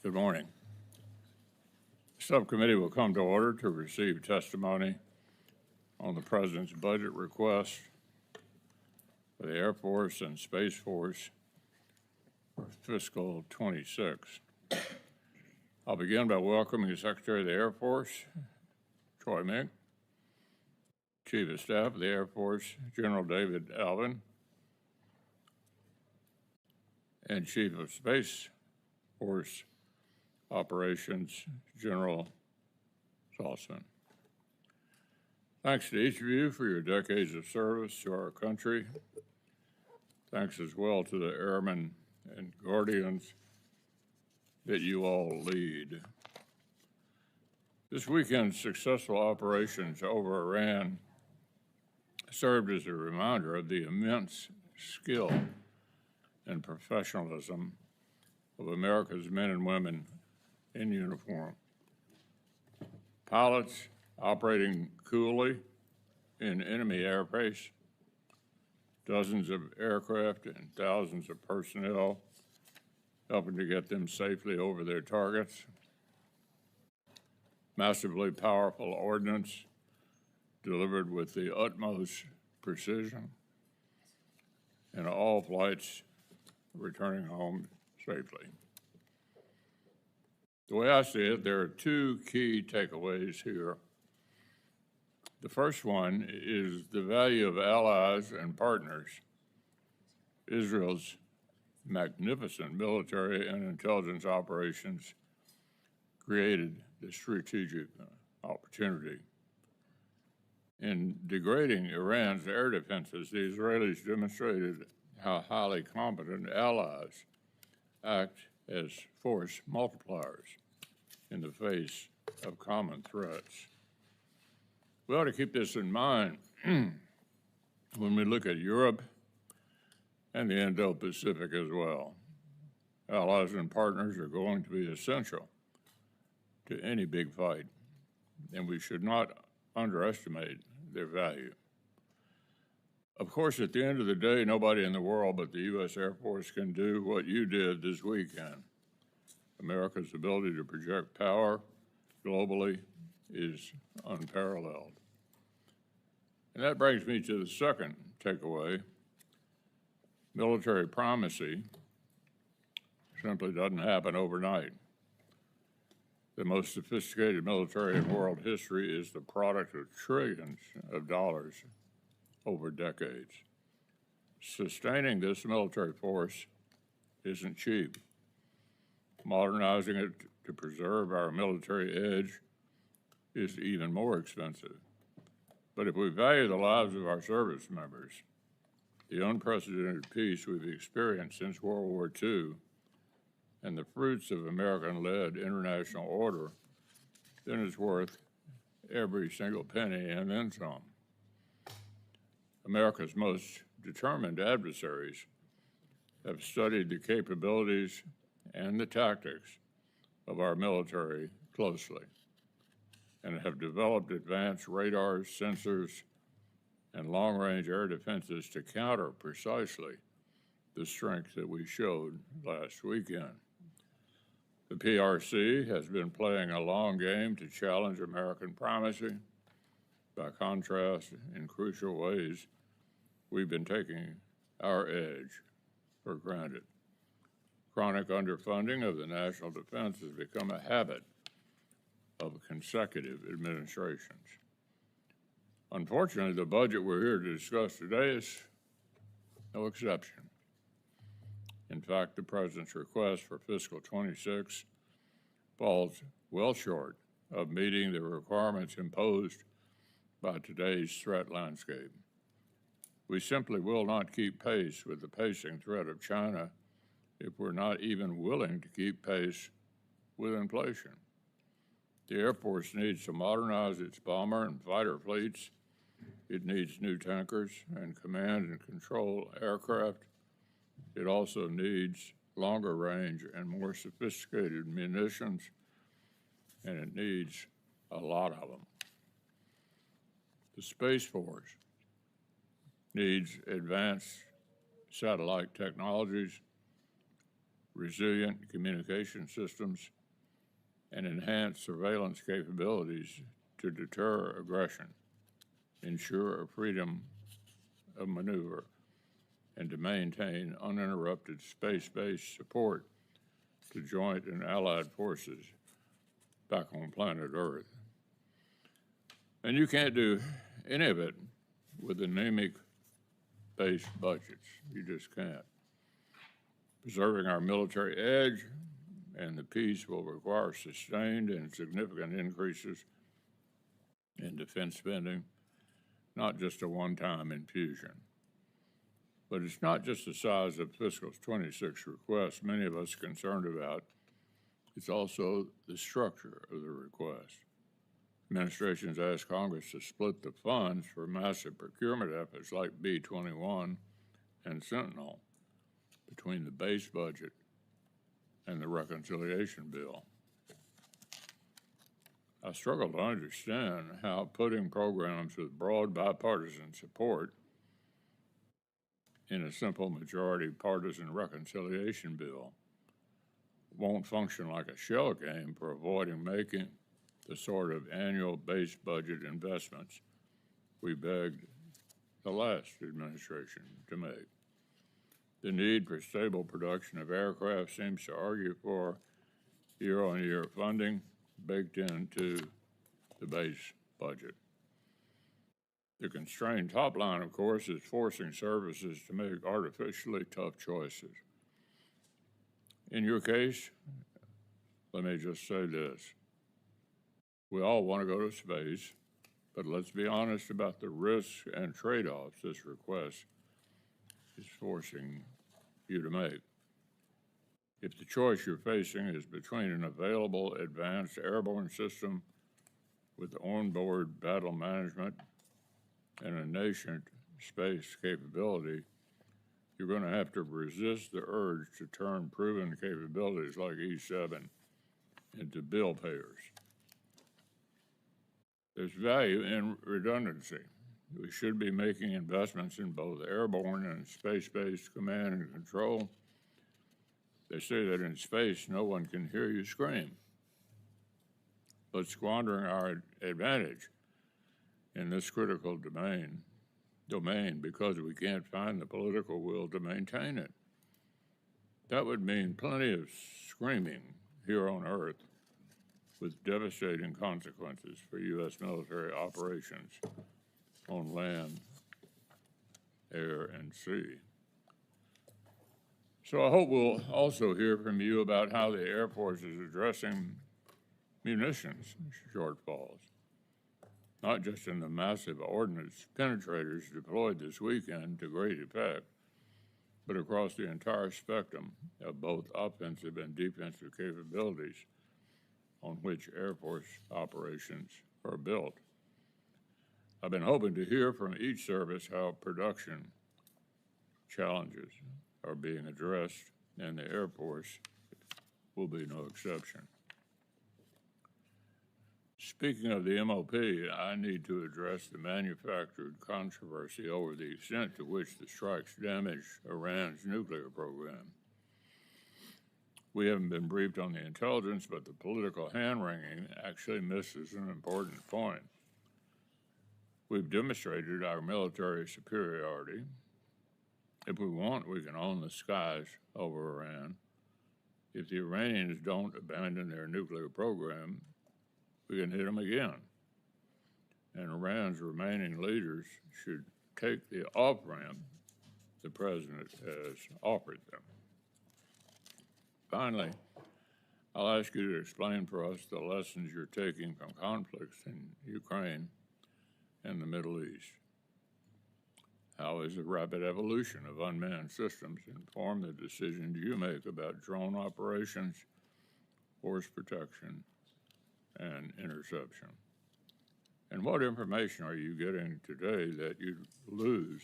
Good morning. The subcommittee will come to order to receive testimony on the President's budget request for the Air Force and Space Force for fiscal 26. I'll begin by welcoming the Secretary of the Air Force, Troy Meink, Chief of Staff of the Air Force, General David Allvin, and Chief of Space Force Operations, General Saltzman. Thanks to each of you for your decades of service to our country. Thanks as well to the airmen and guardians that you all lead. This weekend's successful operations over Iran served as a reminder of the immense skill and professionalism of America's men and women in uniform. Pilots operating coolly in enemy airspace, dozens of aircraft and thousands of personnel helping to get them safely over their targets. Massively powerful ordnance delivered with the utmost precision, and all flights returning home safely. The way I see it, there are two key takeaways here. The first one is the value of allies and partners. Israel's magnificent military and intelligence operations created the strategic opportunity. In degrading Iran's air defenses, the Israelis demonstrated how highly competent allies act as force multipliers in the face of common threats. We ought to keep this in mind when we look at Europe and the Indo-Pacific as well. Allies and partners are going to be essential to any big fight, and we should not underestimate their value. Of course, at the end of the day, nobody in the world but the U.S. Air Force can do what you did this weekend. America's ability to project power globally is unparalleled. And that brings me to the second takeaway. Military primacy simply doesn't happen overnight. The most sophisticated military in world history is the product of trillions of dollars over decades. Sustaining this military force isn't cheap. Modernizing it to preserve our military edge is even more expensive. But if we value the lives of our service members, the unprecedented peace we've experienced since World War II, and the fruits of American-led international order, then it's worth every single penny and then some. America's most determined adversaries have studied the capabilities and the tactics of our military closely and have developed advanced radars, sensors, and long-range air defenses to counter precisely the strength that we showed last weekend. The PRC has been playing a long game to challenge American primacy. By contrast, in crucial ways, we've been taking our edge for granted. Chronic underfunding of the national defense has become a habit of consecutive administrations. Unfortunately, the budget we're here to discuss today is no exception. In fact, the President's request for fiscal 26 falls well short of meeting the requirements imposed by today's threat landscape. We simply will not keep pace with the pacing threat of China if we're not even willing to keep pace with inflation. The Air Force needs to modernize its bomber and fighter fleets. It needs new tankers and command and control aircraft. It also needs longer range and more sophisticated munitions, and it needs a lot of them. The Space Force needs advanced satellite technologies, resilient communication systems, and enhanced surveillance capabilities to deter aggression, ensure a freedom of maneuver, and to maintain uninterrupted space-based support to joint and allied forces back on planet Earth. And you can't do any of it with anemic-based budgets. You just can't. Preserving our military edge and the peace will require sustained and significant increases in defense spending, not just a one-time infusion. But it's not just the size of fiscal's 26 requests many of us are concerned about, it's also the structure of the request. Administrations asked Congress to split the funds for massive procurement efforts like B-21 and Sentinel between the base budget and the reconciliation bill. I struggle to understand how putting programs with broad bipartisan support in a simple majority partisan reconciliation bill won't function like a shell game for avoiding making the sort of annual base budget investments we begged the last administration to make. The need for stable production of aircraft seems to argue for year-on-year funding baked into the base budget. The constrained top line, of course, is forcing services to make artificially tough choices. In your case, let me just say this. We all want to go to space, but let's be honest about the risks and trade-offs this request is forcing you to make. If the choice you're facing is between an available advanced airborne system with onboard battle management and a nascent space capability, you're going to have to resist the urge to turn proven capabilities like E-7 into bill payers. There's value in redundancy. We should be making investments in both airborne and space-based command and control. They say that in space, no one can hear you scream. But squandering our advantage in this critical domain because we can't find the political will to maintain it. That would mean plenty of screaming here on Earth with devastating consequences for U.S. military operations on land, air, and sea. So I hope we'll also hear from you about how the Air Force is addressing munitions shortfalls, not just in the massive ordnance penetrators deployed this weekend to great effect, but across the entire spectrum of both offensive and defensive capabilities on which Air Force operations are built. I've been hoping to hear from each service how production challenges are being addressed, and the Air Force will be no exception. Speaking of the MOP, I need to address the manufactured controversy over the extent to which the strikes damaged Iran's nuclear program. We haven't been briefed on the intelligence, but the political hand-wringing actually misses an important point. We've demonstrated our military superiority. If we want, we can own the skies over Iran. If the Iranians don't abandon their nuclear program, we can hit them again. And Iran's remaining leaders should take the off-ramp the president has offered them. Finally, I'll ask you to explain for us the lessons you're taking from conflicts in Ukraine and the Middle East. How has the rapid evolution of unmanned systems informed the decisions you make about drone operations, force protection, and interception? And what information are you getting today that you'd lose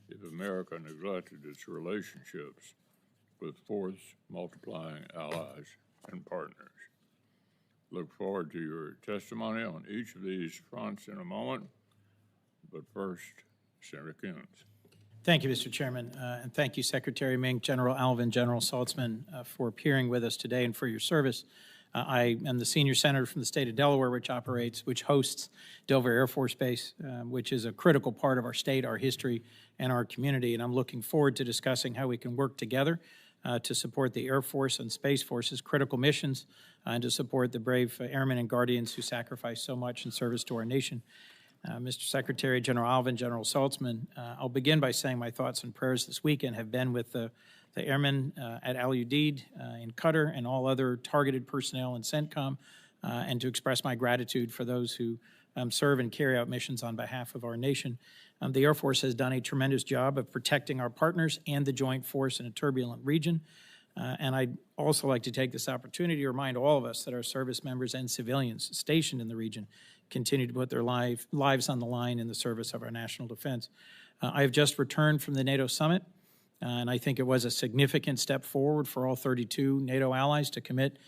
if America neglected its relationships with force-multiplying allies and partners? Look forward to your testimony on each of these fronts in a moment, but first, Senator Coons. Thank you, Mr. Chairman, and thank you, Secretary Meink, General Allvin, General Saltzman, for appearing with us today and for your service. I am the senior senator from the state of Delaware, which hosts Dover Air Force Base, which is a critical part of our state, our history, and our community. And I'm looking forward to discussing how we can work together to support the Air Force and Space Force's critical missions and to support the brave airmen and guardians who sacrifice so much in service to our nation. Mr. Secretary, General Allvin, General Saltzman, I'll begin by saying my thoughts and prayers this weekend have been with the airmen at Al Udeid in Qatar and all other targeted personnel in CENTCOM, and to express my gratitude for those who serve and carry out missions on behalf of our nation. The Air Force has done a tremendous job of protecting our partners and the joint force in a turbulent region. And I'd also like to take this opportunity to remind all of us that our service members and civilians stationed in the region continue to put their lives on the line in the service of our national defense. I have just returned from the NATO summit, and I think it was a significant step forward for all 32 NATO allies to commit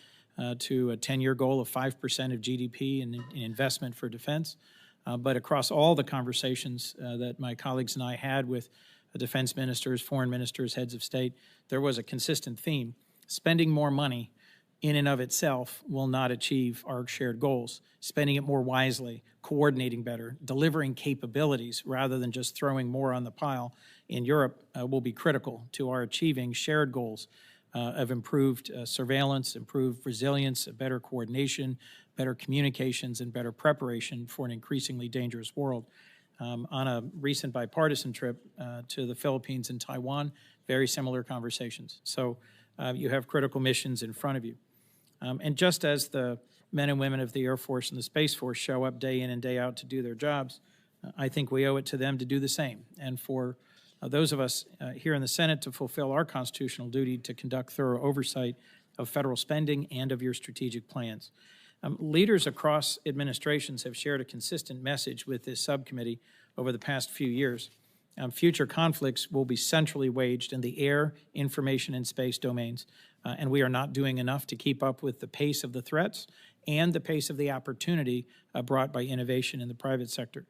to a 10-year goal of 5% of GDP in investment for defense. But across all the conversations that my colleagues and I had with defense ministers, foreign ministers, heads of state, there was a consistent theme. Spending more money in and of itself will not achieve our shared goals. Spending it more wisely, coordinating better, delivering capabilities rather than just throwing more on the pile in Europe will be critical to our achieving shared goals of improved surveillance, improved resilience, better coordination, better communications, and better preparation for an increasingly dangerous world. On a recent bipartisan trip to the Philippines and Taiwan, very similar conversations. So you have critical missions in front of you. And just as the men and women of the Air Force and the Space Force show up day in and day out to do their jobs, I think we owe it to them to do the same. And for those of us here in the Senate to fulfill our constitutional duty to conduct thorough oversight of federal spending and of your strategic plans. Leaders across administrations have shared a consistent message with this subcommittee over the past few years. Future conflicts will be centrally waged in the air, information, and space domains, and we are not doing enough to keep up with the pace of the threats and the pace of the opportunity brought by innovation in the private sector.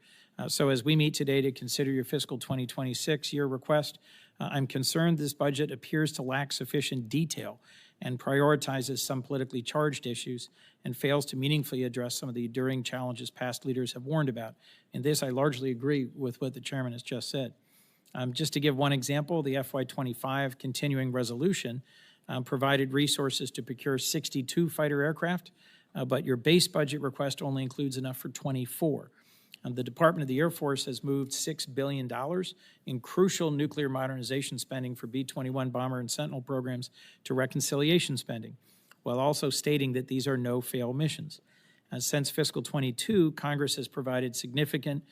So as we meet today to consider your fiscal 2026 year request, I'm concerned this budget appears to lack sufficient detail and prioritizes some politically charged issues and fails to meaningfully address some of the enduring challenges past leaders have warned about. In this, I largely agree with what the chairman has just said. Just to give one example, the FY25 continuing resolution provided resources to procure 62 fighter aircraft, but your base budget request only includes enough for 24. The Department of the Air Force has moved $6 billion in crucial nuclear modernization spending for B-21 bomber and Sentinel programs to reconciliation spending, while also stating that these are no-fail missions. Since fiscal 22, Congress has provided significant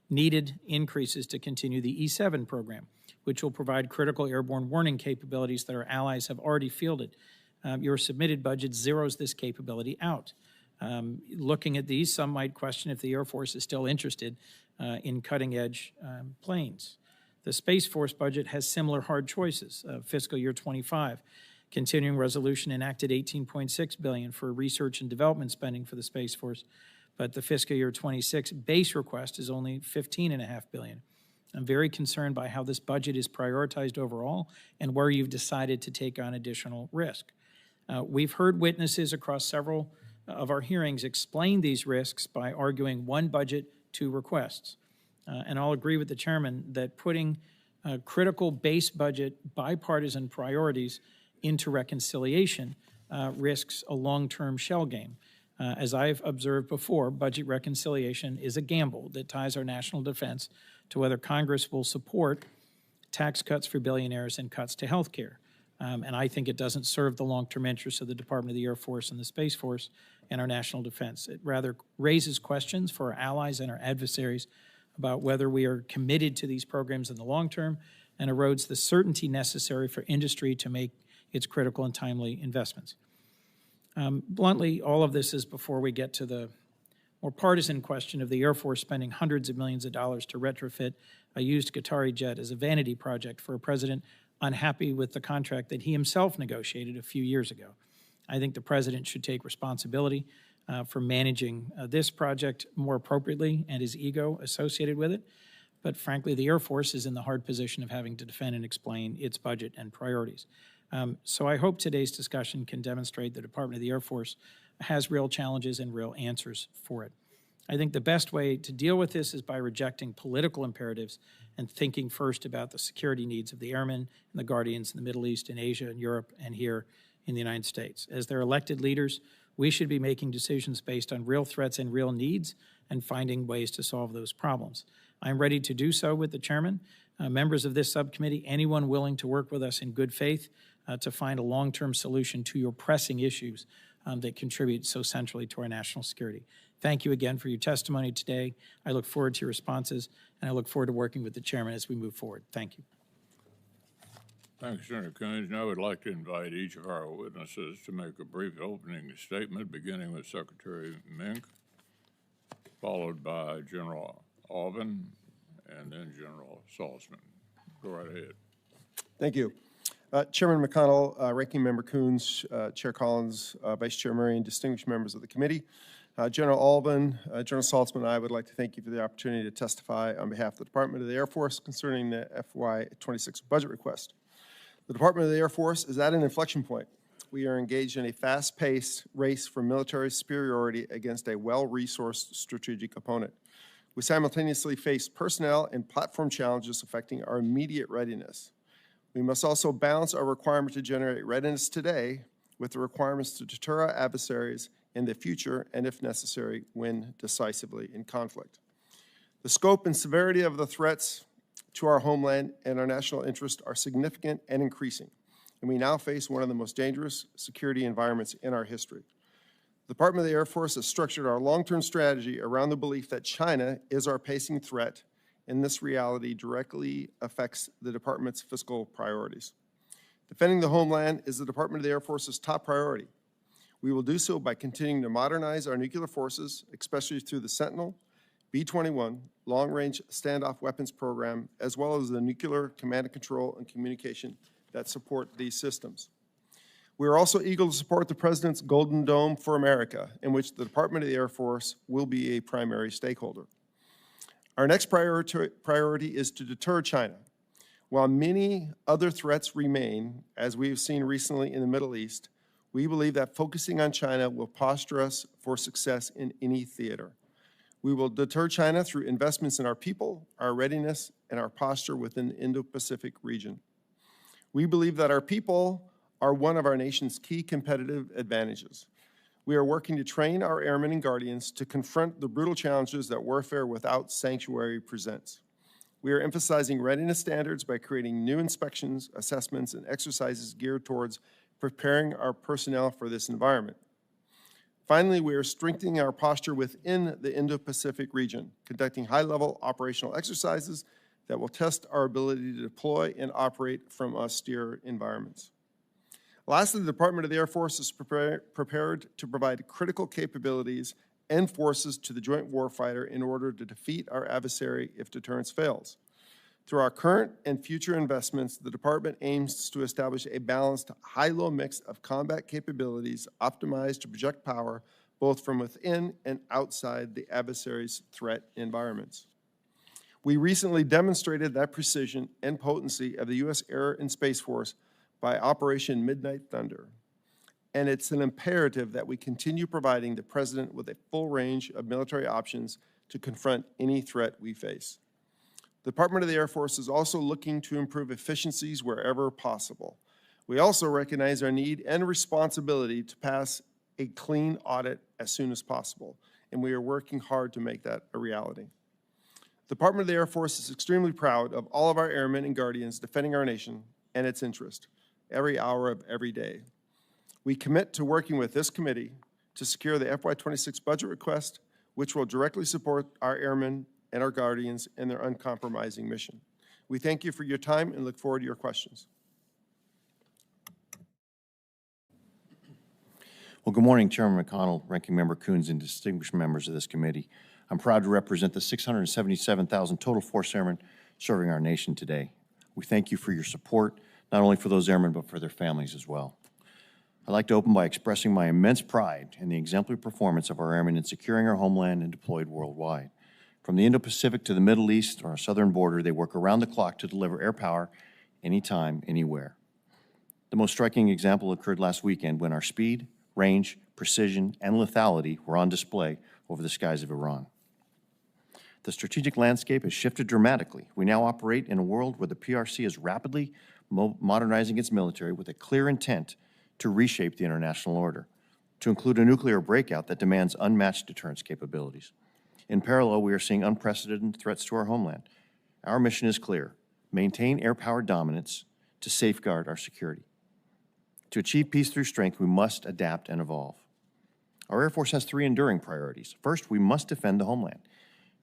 needed increases to continue the E-7 program, which will provide critical airborne warning capabilities that our allies have already fielded. Your submitted budget zeroes this capability out. Looking at these, some might question if the Air Force is still interested in cutting-edge planes. The Space Force budget has similar hard choices. Fiscal year 25, continuing resolution enacted $18.6 billion for research and development spending for the Space Force, but the fiscal year 26 base request is only $15.5 billion. I'm very concerned by how this budget is prioritized overall and where you've decided to take on additional risk. We've heard witnesses across several of our hearings explain these risks by arguing one budget, two requests. And I'll agree with the chairman that putting critical base budget bipartisan priorities into reconciliation risks a long-term shell game. As I've observed before, budget reconciliation is a gamble that ties our national defense to whether Congress will support tax cuts for billionaires and cuts to health care. And I think it doesn't serve the long-term interests of the Department of the Air Force and the Space Force and our national defense. It rather raises questions for our allies and our adversaries about whether we are committed to these programs in the long term and erodes the certainty necessary for industry to make its critical and timely investments. Bluntly, all of this is before we get to the more partisan question of the Air Force spending hundreds of millions of dollars to retrofit a used Qatari jet as a vanity project for a president unhappy with the contract that he himself negotiated a few years ago. I think the president should take responsibility for managing this project more appropriately and his ego associated with it. but frankly, the Air Force is in the hard position of having to defend and explain its budget and priorities. So I hope today's discussion can demonstrate the Department of the Air Force has real challenges and real answers for it. I think the best way to deal with this is by rejecting political imperatives and thinking first about the security needs of the airmen and the guardians in the Middle East and Asia and Europe and here in the United States. As their elected leaders, we should be making decisions based on real threats and real needs and finding ways to solve those problems. I'm ready to do so with the chairman, members of this subcommittee, anyone willing to work with us in good faith to find a long-term solution to your pressing issues that contribute so centrally to our national security. Thank you again for your testimony today. I look forward to your responses, and I look forward to working with the chairman as we move forward. Thank you. Thank you, Senator Coons. Now I would like to invite each of our witnesses to make a brief opening statement, beginning with Secretary Meink, followed by General Allvin, and then General Saltzman. Go right ahead. Thank you. Chairman McConnell, Ranking Member Coons, Chair Collins, Vice Chair Murray, and distinguished members of the committee. General Allvin, General Saltzman, and I would like to thank you for the opportunity to testify on behalf of the Department of the Air Force concerning the FY26 budget request. The Department of the Air Force is at an inflection point. We are engaged in a fast-paced race for military superiority against a well-resourced strategic opponent. We simultaneously face personnel and platform challenges affecting our immediate readiness. We must also balance our requirement to generate readiness today with the requirements to deter our adversaries in the future and, if necessary, win decisively in conflict. The scope and severity of the threats to our homeland and our national interest are significant and increasing, and we now face one of the most dangerous security environments in our history. The Department of the Air Force has structured our long-term strategy around the belief that China is our pacing threat, and this reality directly affects the Department's fiscal priorities. Defending the homeland is the Department of the Air Force's top priority. We will do so by continuing to modernize our nuclear forces, especially through the Sentinel, B-21, Long-Range Standoff Weapons Program, as well as the nuclear command and control and communication that support these systems. We are also eager to support the President's Golden Dome for America, in which the Department of the Air Force will be a primary stakeholder. Our next priority is to deter China. While many other threats remain, as we have seen recently in the Middle East, we believe that focusing on China will posture us for success in any theater. We will deter China through investments in our people, our readiness, and our posture within the Indo-Pacific region. We believe that our people are one of our nation's key competitive advantages. We are working to train our airmen and guardians to confront the brutal challenges that warfare without sanctuary presents. We are emphasizing readiness standards by creating new inspections, assessments, and exercises geared towards preparing our personnel for this environment. Finally, we are strengthening our posture within the Indo-Pacific region, conducting high-level operational exercises that will test our ability to deploy and operate from austere environments. Lastly, the Department of the Air Force is prepared to provide critical capabilities and forces to the joint warfighter in order to defeat our adversary if deterrence fails. Through our current and future investments, the Department aims to establish a balanced, high-low mix of combat capabilities optimized to project power both from within and outside the adversary's threat environments. We recently demonstrated that precision and potency of the U.S. Air and Space Force by Operation Midnight Thunder, and it's an imperative that we continue providing the President with a full range of military options to confront any threat we face. The Department of the Air Force is also looking to improve efficiencies wherever possible. We also recognize our need and responsibility to pass a clean audit as soon as possible, and we are working hard to make that a reality. The Department of the Air Force is extremely proud of all of our airmen and guardians defending our nation and its interest every hour of every day. We commit to working with this committee to secure the FY26 budget request, which will directly support our airmen and our guardians in their uncompromising mission. We thank you for your time and look forward to your questions. Well, good morning, Chairman McConnell, Ranking Member Coons, and distinguished members of this committee. I'm proud to represent the 677,000 total force airmen serving our nation today. We thank you for your support, not only for those airmen, but for their families as well. I'd like to open by expressing my immense pride in the exemplary performance of our airmen in securing our homeland and deployed worldwide. From the Indo-Pacific to the Middle East or our southern border, they work around the clock to deliver air power anytime, anywhere. The most striking example occurred last weekend when our speed, range, precision, and lethality were on display over the skies of Iran. The strategic landscape has shifted dramatically. We now operate in a world where the PRC is rapidly modernizing its military with a clear intent to reshape the international order, to include a nuclear breakout that demands unmatched deterrence capabilities. In parallel, we are seeing unprecedented threats to our homeland. Our mission is clear: maintain air power dominance to safeguard our security. To achieve peace through strength, we must adapt and evolve. Our Air Force has three enduring priorities. First, we must defend the homeland.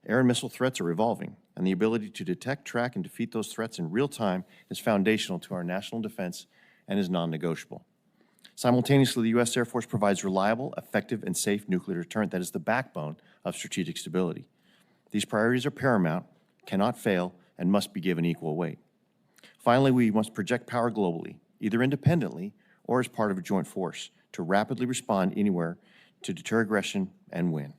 Air and missile threats are evolving, and the ability to detect, track, and defeat those threats in real time is foundational to our national defense and is non-negotiable. Simultaneously, the U.S. Air Force provides reliable, effective, and safe nuclear deterrent that is the backbone of strategic stability. These priorities are paramount, cannot fail, and must be given equal weight. Finally, we must project power globally, either independently or as part of a joint force, to rapidly respond anywhere to deter aggression and win.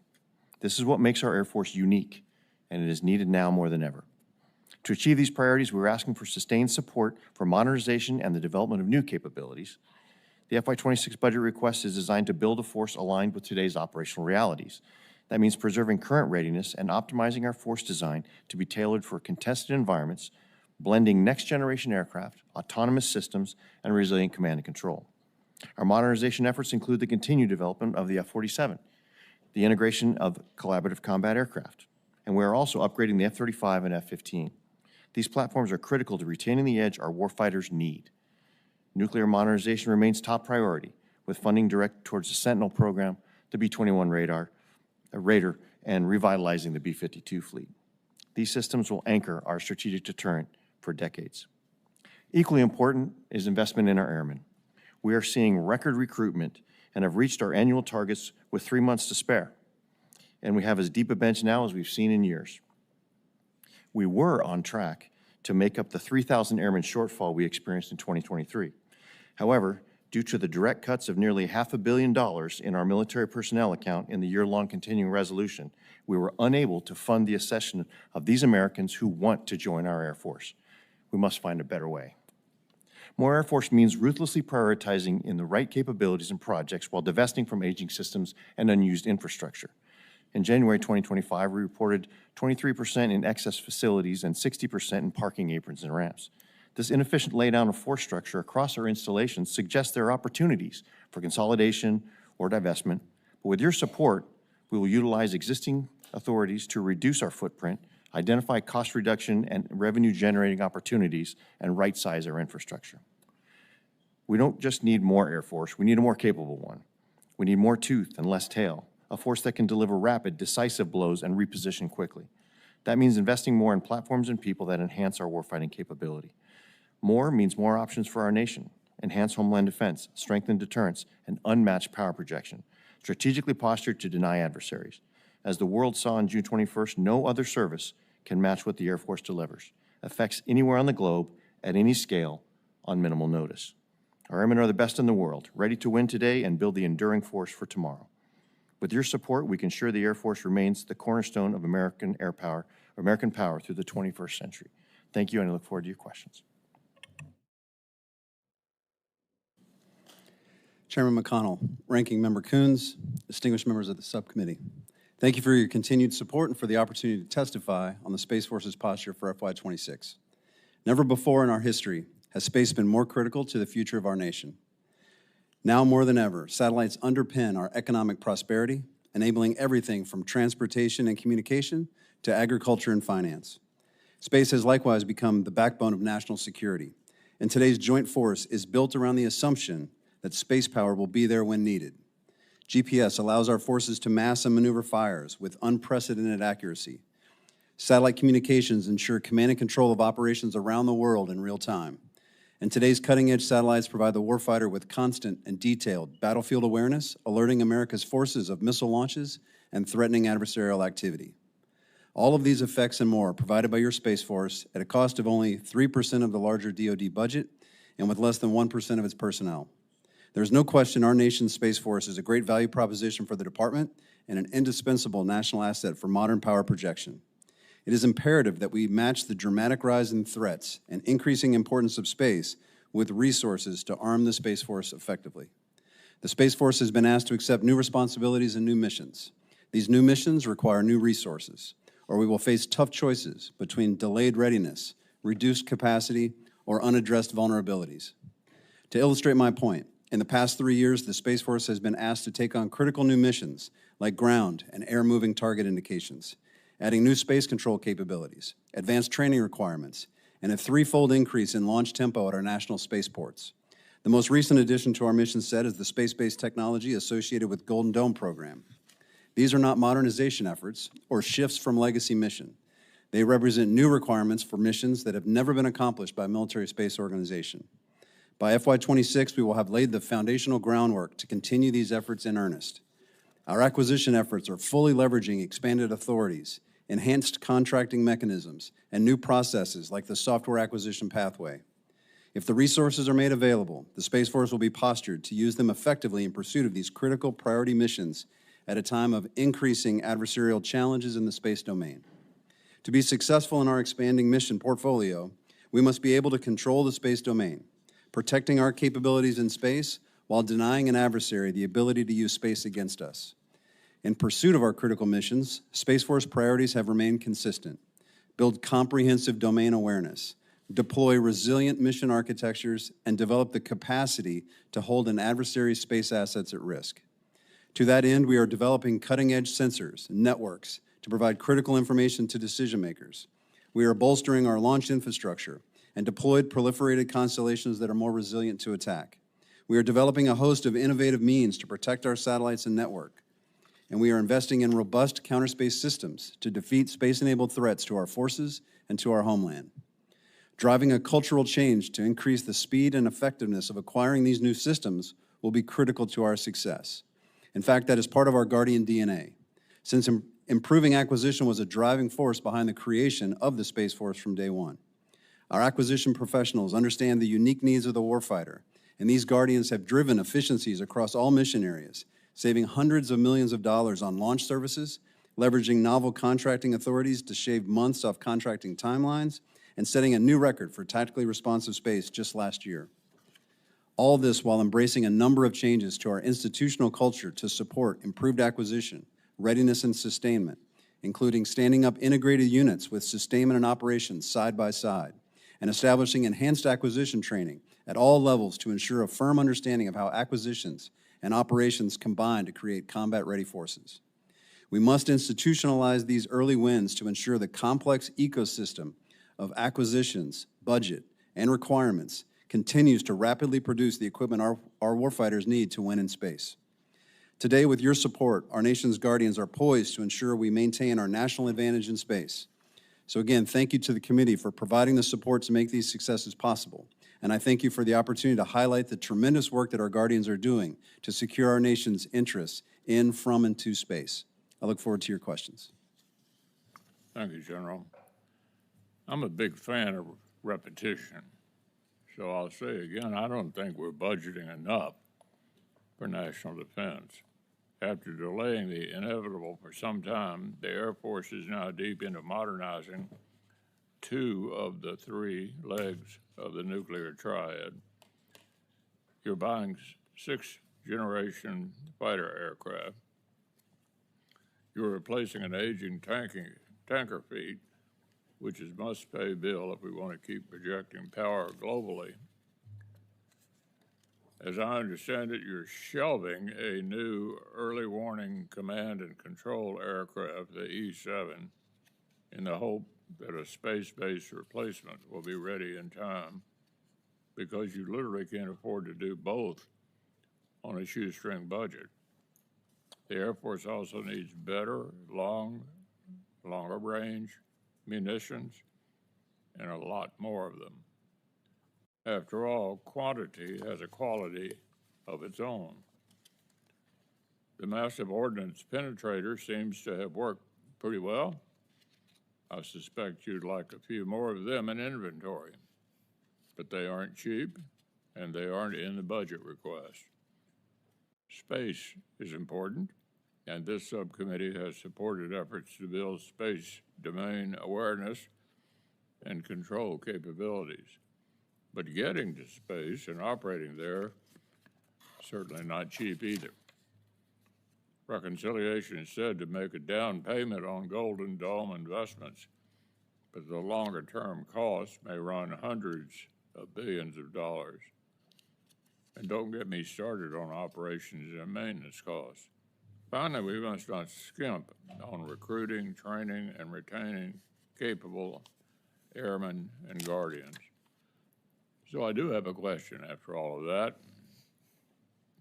This is what makes our Air Force unique, and it is needed now more than ever. To achieve these priorities, we're asking for sustained support for modernization and the development of new capabilities. The FY26 budget request is designed to build a force aligned with today's operational realities. That means preserving current readiness and optimizing our force design to be tailored for contested environments, blending next-generation aircraft, autonomous systems, and resilient command and control. Our modernization efforts include the continued development of the F-47, the integration of collaborative combat aircraft, and we are also upgrading the F-35 and F-15. These platforms are critical to retaining the edge our warfighters need. Nuclear modernization remains top priority, with funding directed towards the Sentinel program, the B-21 Raider, and revitalizing the B-52 fleet. These systems will anchor our strategic deterrent for decades. Equally important is investment in our airmen. We are seeing record recruitment and have reached our annual targets with 3 months to spare. And we have as deep a bench now as we've seen in years. We were on track to make up the 3,000 airmen shortfall we experienced in 2023. However, due to the direct cuts of nearly $500 million in our military personnel account in the year-long continuing resolution, we were unable to fund the accession of these Americans who want to join our Air Force. We must find a better way. More Air Force means ruthlessly prioritizing in the right capabilities and projects while divesting from aging systems and unused infrastructure. In January 2025, we reported 23% in excess facilities and 60% in parking aprons and ramps. This inefficient laydown of force structure across our installations suggests there are opportunities for consolidation or divestment, but with your support, we will utilize existing authorities to reduce our footprint, identify cost reduction and revenue-generating opportunities, and right-size our infrastructure. We don't just need more Air Force, we need a more capable one. We need more tooth and less tail, a force that can deliver rapid, decisive blows and reposition quickly. That means investing more in platforms and people that enhance our warfighting capability. More means more options for our nation, enhanced homeland defense, strengthened deterrence, and unmatched power projection, strategically postured to deny adversaries. As the world saw on June 21st, no other service can match what the Air Force delivers. Effects anywhere on the globe, at any scale, on minimal notice. Our airmen are the best in the world, ready to win today and build the enduring force for tomorrow. With your support, we can ensure the Air Force remains the cornerstone of American power through the 21st century. Thank you, and I look forward to your questions. Chairman McConnell, Ranking Member Coons, distinguished members of the subcommittee, thank you for your continued support and for the opportunity to testify on the Space Force's posture for FY26. Never before in our history has space been more critical to the future of our nation. Now more than ever, satellites underpin our economic prosperity, enabling everything from transportation and communication to agriculture and finance. Space has likewise become the backbone of national security, and today's joint force is built around the assumption that space power will be there when needed. GPS allows our forces to mass and maneuver fires with unprecedented accuracy. Satellite communications ensure command and control of operations around the world in real time. And today's cutting-edge satellites provide the warfighter with constant and detailed battlefield awareness, alerting America's forces of missile launches and threatening adversarial activity. All of these effects and more are provided by your Space Force at a cost of only 3% of the larger DoD budget and with less than 1% of its personnel. There's no question our nation's Space Force is a great value proposition for the department and an indispensable national asset for modern power projection. It is imperative that we match the dramatic rise in threats and increasing importance of space with resources to arm the Space Force effectively. The Space Force has been asked to accept new responsibilities and new missions. These new missions require new resources, or we will face tough choices between delayed readiness, reduced capacity, or unaddressed vulnerabilities. To illustrate my point, in the past 3 years, the Space Force has been asked to take on critical new missions like ground and air-moving target indications, adding new space control capabilities, advanced training requirements, and a threefold increase in launch tempo at our national spaceports. The most recent addition to our mission set is the space-based technology associated with Golden Dome program. These are not modernization efforts or shifts from legacy mission. They represent new requirements for missions that have never been accomplished by a military space organization. By FY26, we will have laid the foundational groundwork to continue these efforts in earnest. Our acquisition efforts are fully leveraging expanded authorities, enhanced contracting mechanisms, and new processes like the software acquisition pathway. If the resources are made available, the Space Force will be postured to use them effectively in pursuit of these critical priority missions at a time of increasing adversarial challenges in the space domain. To be successful in our expanding mission portfolio, we must be able to control the space domain, protecting our capabilities in space while denying an adversary the ability to use space against us. In pursuit of our critical missions, Space Force priorities have remained consistent. Build comprehensive domain awareness, deploy resilient mission architectures, and develop the capacity to hold an adversary's space assets at risk. To that end, we are developing cutting-edge sensors and networks to provide critical information to decision makers. We are bolstering our launch infrastructure and deployed proliferated constellations that are more resilient to attack. We are developing a host of innovative means to protect our satellites and network. And we are investing in robust counterspace systems to defeat space-enabled threats to our forces and to our homeland. Driving a cultural change to increase the speed and effectiveness of acquiring these new systems will be critical to our success. In fact, that is part of our Guardian DNA. Since improving acquisition was a driving force behind the creation of the Space Force from day one. Our acquisition professionals understand the unique needs of the warfighter, and these Guardians have driven efficiencies across all mission areas, saving hundreds of millions of dollars on launch services, leveraging novel contracting authorities to shave months off contracting timelines, and setting a new record for tactically responsive space just last year. All this while embracing a number of changes to our institutional culture to support improved acquisition, readiness, and sustainment, including standing up integrated units with sustainment and operations side by side, and establishing enhanced acquisition training at all levels to ensure a firm understanding of how acquisitions and operations combine to create combat-ready forces. We must institutionalize these early wins to ensure the complex ecosystem of acquisitions, budget, and requirements continues to rapidly produce the equipment our warfighters need to win in space. Today, with your support, our nation's Guardians are poised to ensure we maintain our national advantage in space. So again, thank you to the committee for providing the support to make these successes possible. And I thank you for the opportunity to highlight the tremendous work that our Guardians are doing to secure our nation's interests in, from, and to space. I look forward to your questions. Thank you, General. I'm a big fan of repetition. So I'll say again, I don't think we're budgeting enough for national defense. After delaying the inevitable for some time, the Air Force is now deep into modernizing 2 of the 3 legs of the nuclear triad. You're buying 6th-generation fighter aircraft. You're replacing an aging tanker fleet, which is must-pay bill if we want to keep projecting power globally. As I understand it, you're shelving a new early warning command and control aircraft, the E-7, in the hope that a space-based replacement will be ready in time, because you literally can't afford to do both on a shoestring budget. The Air Force also needs better, longer range munitions, and a lot more of them. After all, quantity has a quality of its own. The massive ordnance penetrator seems to have worked pretty well. I suspect you'd like a few more of them in inventory, but they aren't cheap and they aren't in the budget request. Space is important, and this subcommittee has supported efforts to build space domain awareness and control capabilities. But getting to space and operating there, certainly not cheap either. Reconciliation is said to make a down payment on Golden Dome investments, but the longer-term costs may run hundreds of billions of dollars. And don't get me started on operations and maintenance costs. Finally, we must not skimp on recruiting, training, and retaining capable airmen and guardians. So I do have a question after all of that.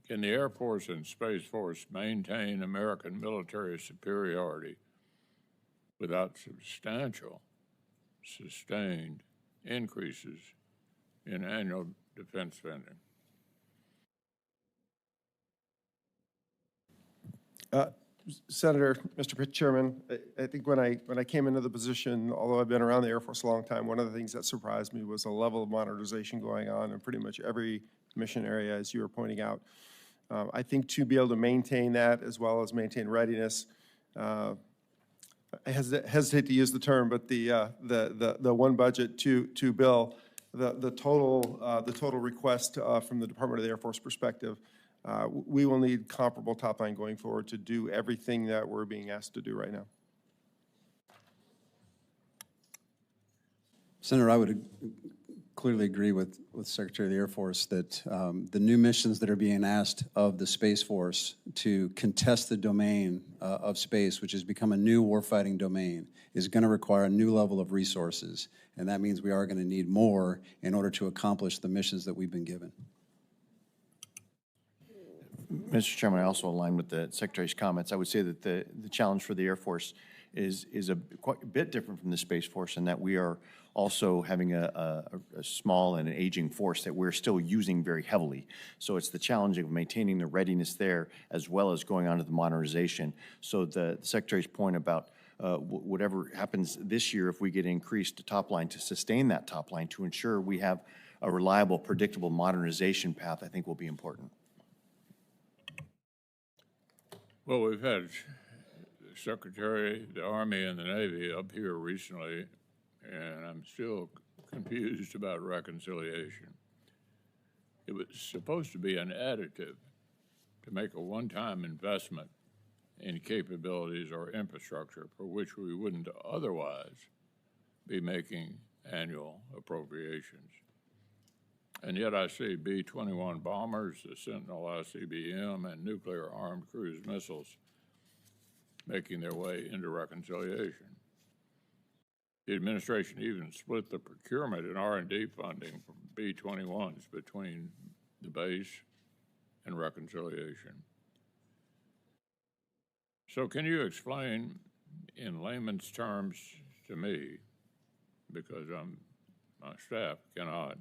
Can the Air Force and Space Force maintain American military superiority without substantial, sustained increases in annual defense spending? Senator, Mr. Chairman, I think when I came into the position, although I've been around the Air Force a long time, one of the things that surprised me was the level of modernization going on in pretty much every mission area, as you were pointing out. I think to be able to maintain that as well as maintain readiness, I hesitate to use the term, but the one budget, two bill, the total request from the Department of the Air Force perspective, we will need comparable top line going forward to do everything that we're being asked to do right now. Senator, I would clearly agree with Secretary of the Air Force that the new missions that are being asked of the Space Force to contest the domain of space, which has become a new warfighting domain, is going to require a new level of resources. And that means we are going to need more in order to accomplish the missions that we've been given. Mr. Chairman, I also align with the Secretary's comments. I would say that the challenge for the Air Force is quite a bit different from the Space Force in that we are also having a small and an aging force that we're still using very heavily. So it's the challenge of maintaining the readiness there as well as going on to the modernization. So the Secretary's point about whatever happens this year, if we get increased top line, to sustain that top line, to ensure we have a reliable, predictable modernization path, I think will be important. Well, we've had the Secretary, the Army, and the Navy up here recently, and I'm still confused about reconciliation. It was supposed to be an additive to make a one-time investment in capabilities or infrastructure for which we wouldn't otherwise be making annual appropriations. And yet I see B-21 bombers, the Sentinel ICBM, and nuclear-armed cruise missiles making their way into reconciliation. The administration even split the procurement and R&D funding from B-21s between the base and reconciliation. So can you explain in layman's terms to me, because my staff cannot,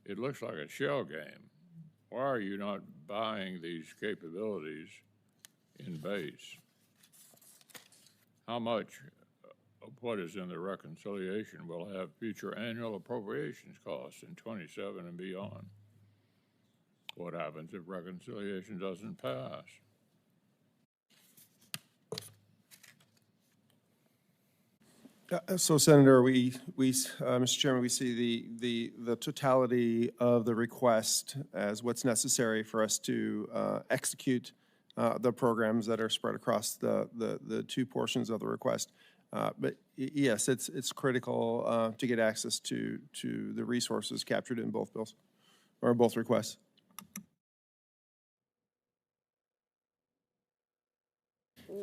it looks like a shell game. Why are you not buying these capabilities in base? How much of what is in the reconciliation will have future annual appropriations costs in 27 and beyond? What happens if reconciliation doesn't pass? So, Senator, Mr. Chairman, we see the totality of the request as what's necessary for us to execute the programs that are spread across the two portions of the request. But yes, it's critical to get access to the resources captured in both bills or both requests.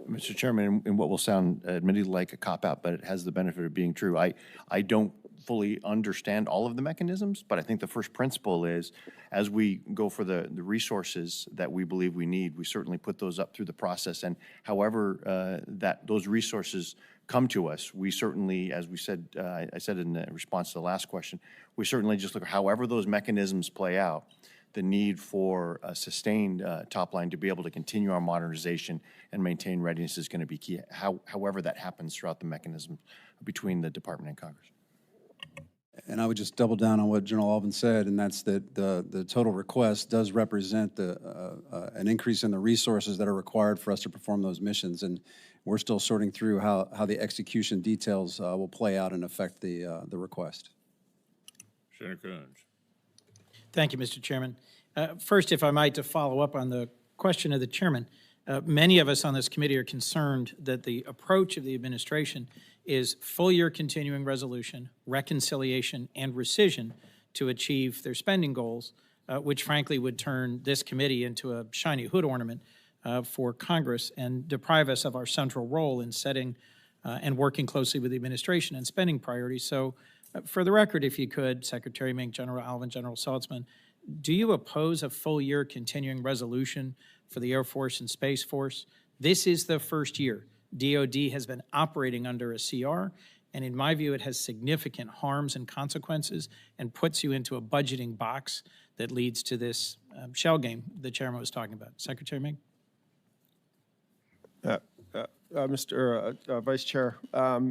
Mr. Chairman, in what will sound admittedly like a cop-out, but it has the benefit of being true. I don't fully understand all of the mechanisms, but I think the first principle is as we go for the resources that we believe we need, we certainly put those up through the process. And however that those resources come to us, we certainly, as we said, I said in the response to the last question, we certainly just look at however those mechanisms play out. The need for a sustained top line to be able to continue our modernization and maintain readiness is going to be key, however that happens throughout the mechanism between the Department and Congress. And I would just double down on what General Allvin said, and that's that the total request does represent an increase in the resources that are required for us to perform those missions. And we're still sorting through how the execution details will play out and affect the request. Senator Coons. Thank you, Mr. Chairman. First, if I might, to follow up on the question of the chairman, many of us on this committee are concerned that the approach of the administration is full-year continuing resolution, reconciliation, and rescission to achieve their spending goals, which frankly would turn this committee into a shiny hood ornament for Congress and deprive us of our central role in setting and working closely with the administration and spending priorities. So for the record, if you could, Secretary Meink, General Allvin, General Saltzman, do you oppose a full-year continuing resolution for the Air Force and Space Force? This is the first year DOD has been operating under a CR, and in my view, it has significant harms and consequences and puts you into a budgeting box that leads to this shell game the chairman was talking about. Secretary Meink? Mr. Vice Chair, a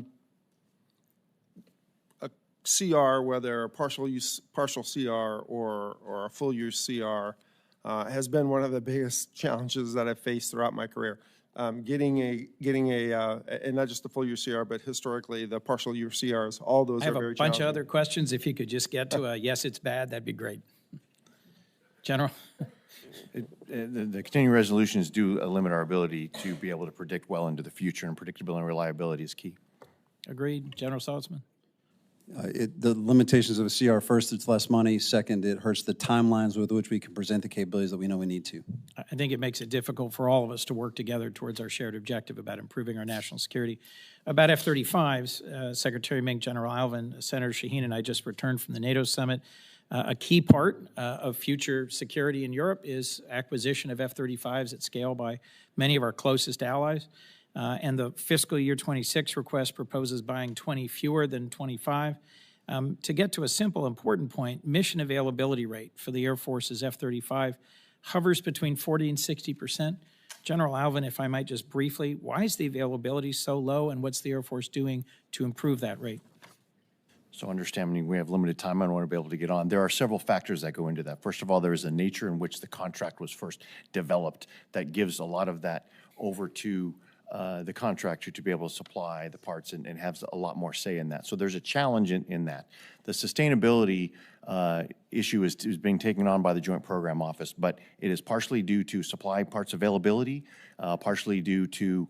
CR, whether a partial CR or a full use CR, has been one of the biggest challenges that I've faced throughout my career. Getting a and not just the full year CR, but historically the partial year CRs, all those are very challenging. I have a bunch of other questions. If you could just get to a yes, it's bad, that'd be great. General? The continuing resolutions do limit our ability to be able to predict well into the future, and predictability and reliability is key. Agreed. General Saltzman? The limitations of a CR, first, it's less money. Second, it hurts the timelines with which we can present the capabilities that we know we need to. I think it makes it difficult for all of us to work together towards our shared objective about improving our national security. About F-35s, Secretary Meink, General Allvin, Senator Shaheen and I just returned from the NATO summit. A key part of future security in Europe is acquisition of F-35s at scale by many of our closest allies. And the fiscal year 26 request proposes buying 20 fewer than 25. To get to a simple, important point, mission availability rate for the Air Force's F-35 hovers between 40 and 60%. General Allvin, if I might just briefly, why is the availability so low, and what's the Air Force doing to improve that rate? So understanding we have limited time, I don't want to be able to get on. There are several factors that go into that. First of all, there is the nature in which the contract was first developed that gives a lot of that over to the contractor to be able to supply the parts and have a lot more say in that. So there's a challenge in that. The sustainability issue is being taken on by the Joint Program Office, but it is partially due to supply parts availability, partially due to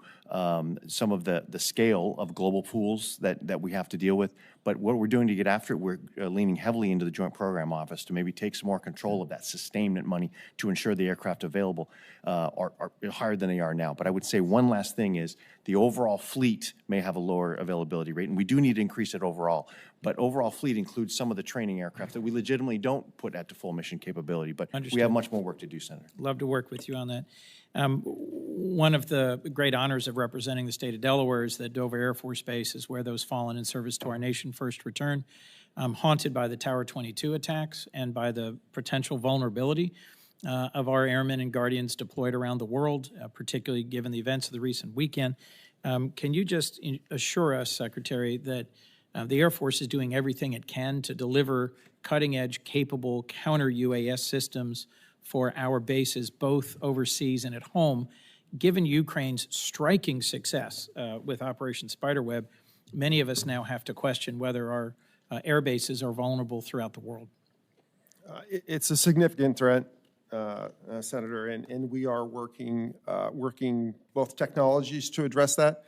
some of the scale of global pools that we have to deal with. But what we're doing to get after it, we're leaning heavily into the Joint Program Office to maybe take some more control of that sustainment money to ensure the aircraft available are higher than they are now. But I would say one last thing is the overall fleet may have a lower availability rate, and we do need to increase it overall. But overall fleet includes some of the training aircraft that we legitimately don't put at the full mission capability. But Understood. We have much more work to do, Senator. Love to work with you on that. One of the great honors of representing the state of Delaware is that Dover Air Force Base is where those fallen in service to our nation first returned. I'm haunted by the Tower 22 attacks and by the potential vulnerability of our airmen and guardians deployed around the world, particularly given the events of the recent weekend. Can you just assure us, Secretary, that the Air Force is doing everything it can to deliver cutting-edge, capable counter-UAS systems for our bases, both overseas and at home? Given Ukraine's striking success with Operation Spiderweb, many of us now have to question whether our air bases are vulnerable throughout the world. It's a significant threat, Senator, and we are working both technologies to address that.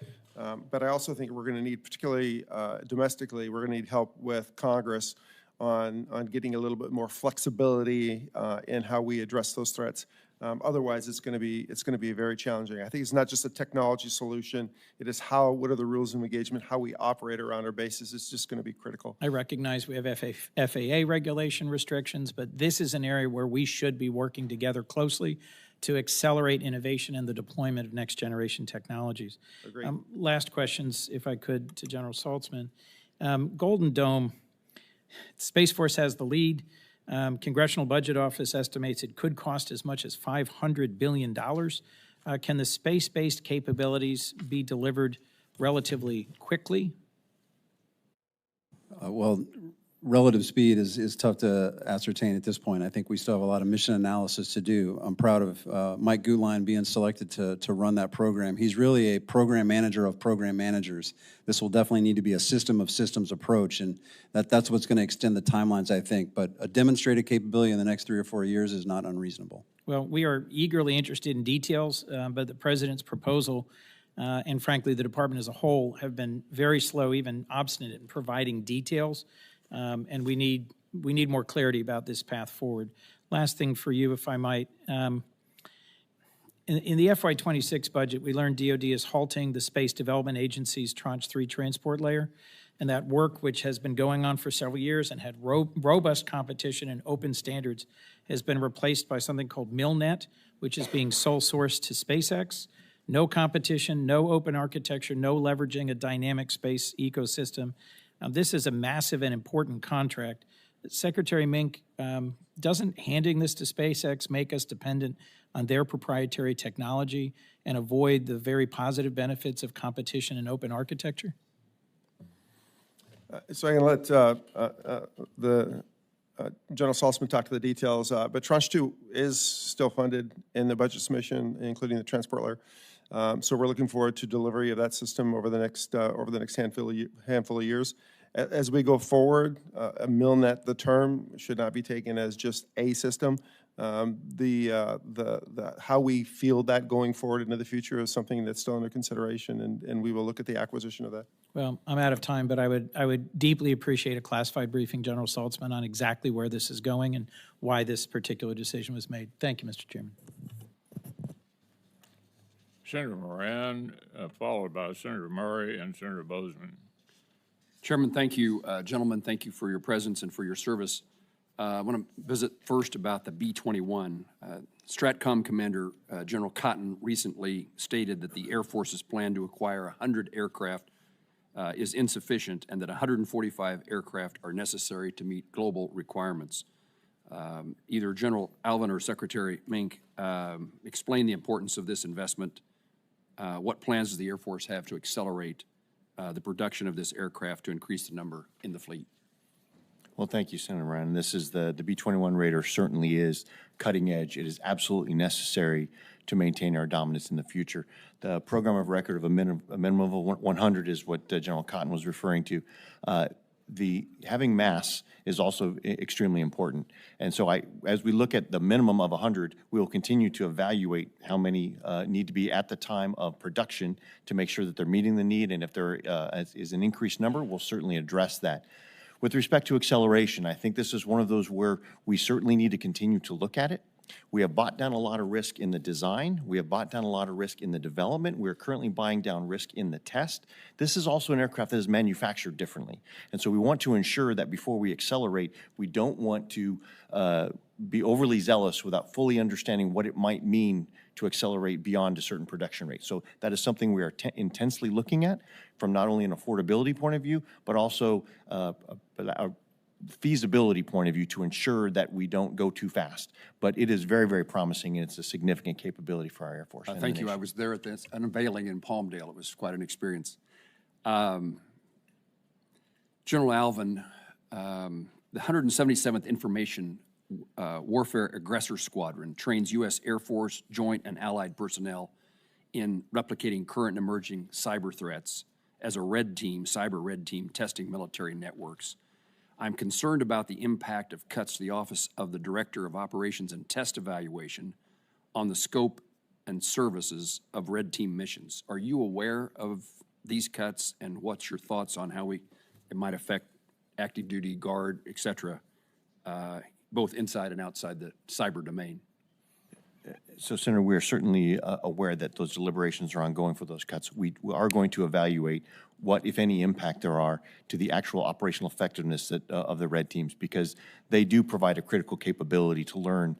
But I also think we're going to need, particularly domestically, we're going to need help with Congress on getting a little bit more flexibility in how we address those threats. Otherwise, it's going to be very challenging. I think it's not just a technology solution. It is what are the rules of engagement, how we operate around our bases. It's just going to be critical. I recognize we have FAA regulation restrictions, but this is an area where we should be working together closely to accelerate innovation and the deployment of next generation technologies. Agreed. Last questions, if I could, to General Saltzman. Golden Dome, Space Force has the lead. Congressional Budget Office estimates it could cost as much as $500 billion. Can the space-based capabilities be delivered relatively quickly? Well, relative speed is tough to ascertain at this point. I think we still have a lot of mission analysis to do. I'm proud of Mike Gutlein being selected to run that program. He's really a program manager of program managers. This will definitely need to be a system of systems approach, and that's what's going to extend the timelines, I think. But a demonstrated capability in the next 3 or 4 years is not unreasonable. Well, we are eagerly interested in details, but the president's proposal and frankly, the department as a whole have been very slow, even obstinate in providing details. And we need more clarity about this path forward. Last thing for you, if I might. In the FY26 budget, we learned DOD is halting the Space Development Agency's Tranche 3 transport layer. And that work, which has been going on for several years and had robust competition and open standards, has been replaced by something called MILNET, which is being sole sourced to SpaceX. No competition, no open architecture, no leveraging a dynamic space ecosystem. This is a massive and important contract. Secretary Meink, doesn't handing this to SpaceX make us dependent on their proprietary technology and avoid the very positive benefits of competition and open architecture? So I can let General Saltzman talk to the details, but Tranche 2 is still funded in the budget submission, including the transport layer. So we're looking forward to delivery of that system over the next handful of years. As we go forward, a MILNET, the term, should not be taken as just a system. How we field that going forward into the future is something that's still under consideration, and we will look at the acquisition of that. Well, I'm out of time, but I would deeply appreciate a classified briefing, General Saltzman, on exactly where this is going and why this particular decision was made. Thank you, Mr. Chairman. Senator Moran, followed by Senator Murray and Senator Bozeman. Chairman, thank you. Gentlemen, thank you for your presence and for your service. I want to visit first about the B-21. STRATCOM Commander General Cotton recently stated that the Air Force's plan to acquire 100 aircraft is insufficient and that 145 aircraft are necessary to meet global requirements. Either General Allvin or Secretary Meink explain the importance of this investment. What plans does the Air Force have to accelerate the production of this aircraft to increase the number in the fleet? Well, thank you, Senator Ryan. This is the B-21 Raider certainly is cutting edge. It is absolutely necessary to maintain our dominance in the future. The program of record of a minimum of 100 is what General Cotton was referring to. Having mass is also extremely important. And so as we look at the minimum of 100, we will continue to evaluate how many need to be at the time of production to make sure that they're meeting the need. And if there is an increased number, we'll certainly address that. With respect to acceleration, I think this is one of those where we certainly need to continue to look at it. We have bought down a lot of risk in the design. We have bought down a lot of risk in the development. We're currently buying down risk in the test. This is also an aircraft that is manufactured differently. And so we want to ensure that before we accelerate, we don't want to be overly zealous without fully understanding what it might mean to accelerate beyond a certain production rate. So that is something we are intensely looking at from not only an affordability point of view, but also a feasibility point of view to ensure that we don't go too fast. But it is very, very promising, and it's a significant capability for our Air Force. Thank you. I was there at this unveiling in Palmdale. It was quite an experience. General Allvin, the 177th Information Warfare Aggressor Squadron trains U.S. Air Force, joint, and allied personnel in replicating current and emerging cyber threats as a red team, cyber red team, testing military networks. I'm concerned about the impact of cuts to the Office of the Director of Operations and Test Evaluation on the scope and services of red team missions. Are you aware of these cuts, and what's your thoughts on how it might affect active duty, guard, et cetera, both inside and outside the cyber domain? So, Senator, we are certainly aware that those deliberations are ongoing for those cuts. We are going to evaluate what, if any, impact there are to the actual operational effectiveness of the red teams, because they do provide a critical capability to learn